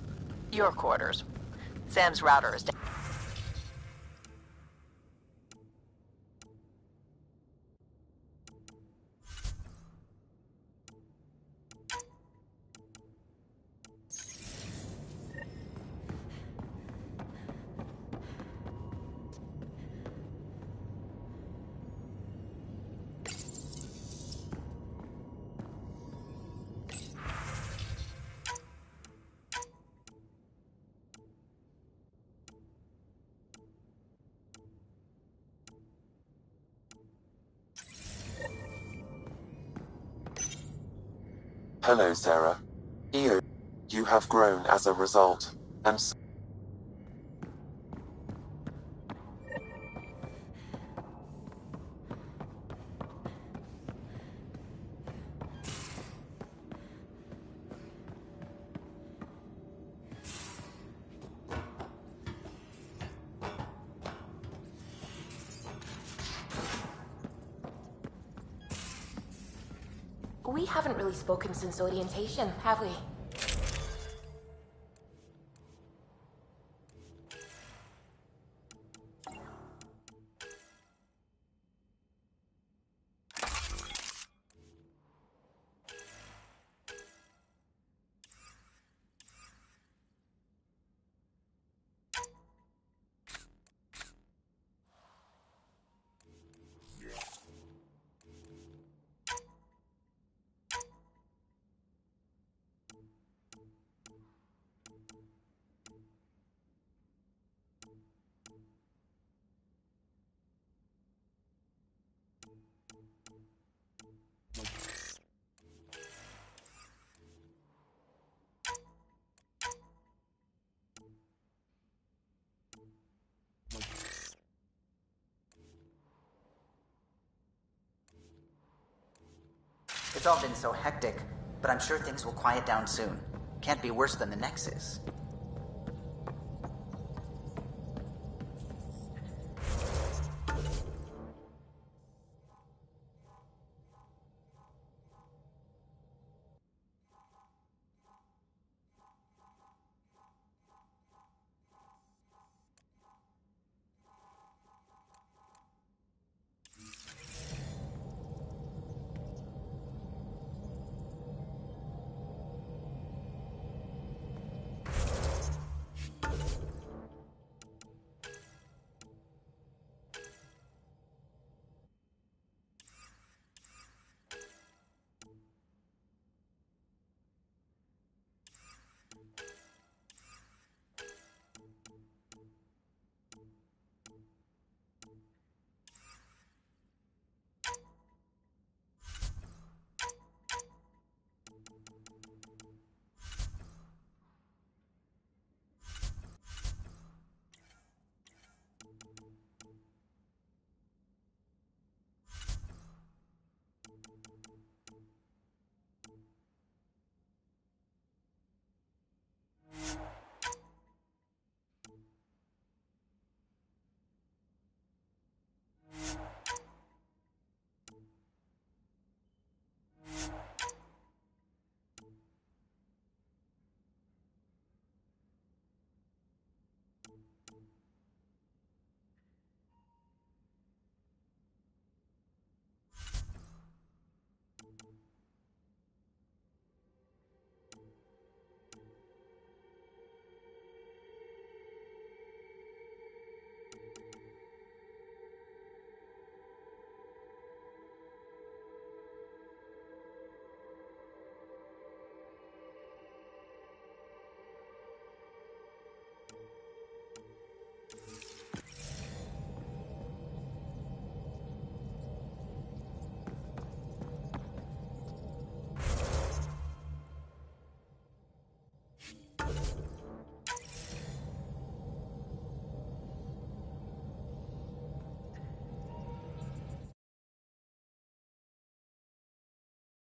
Your quarters. Sam's router is down. Hello, Sarah. EO, you have grown as a result, and We haven't really spoken since orientation, have we? It's all been so hectic, but I'm sure things will quiet down soon. Can't be worse than the Nexus.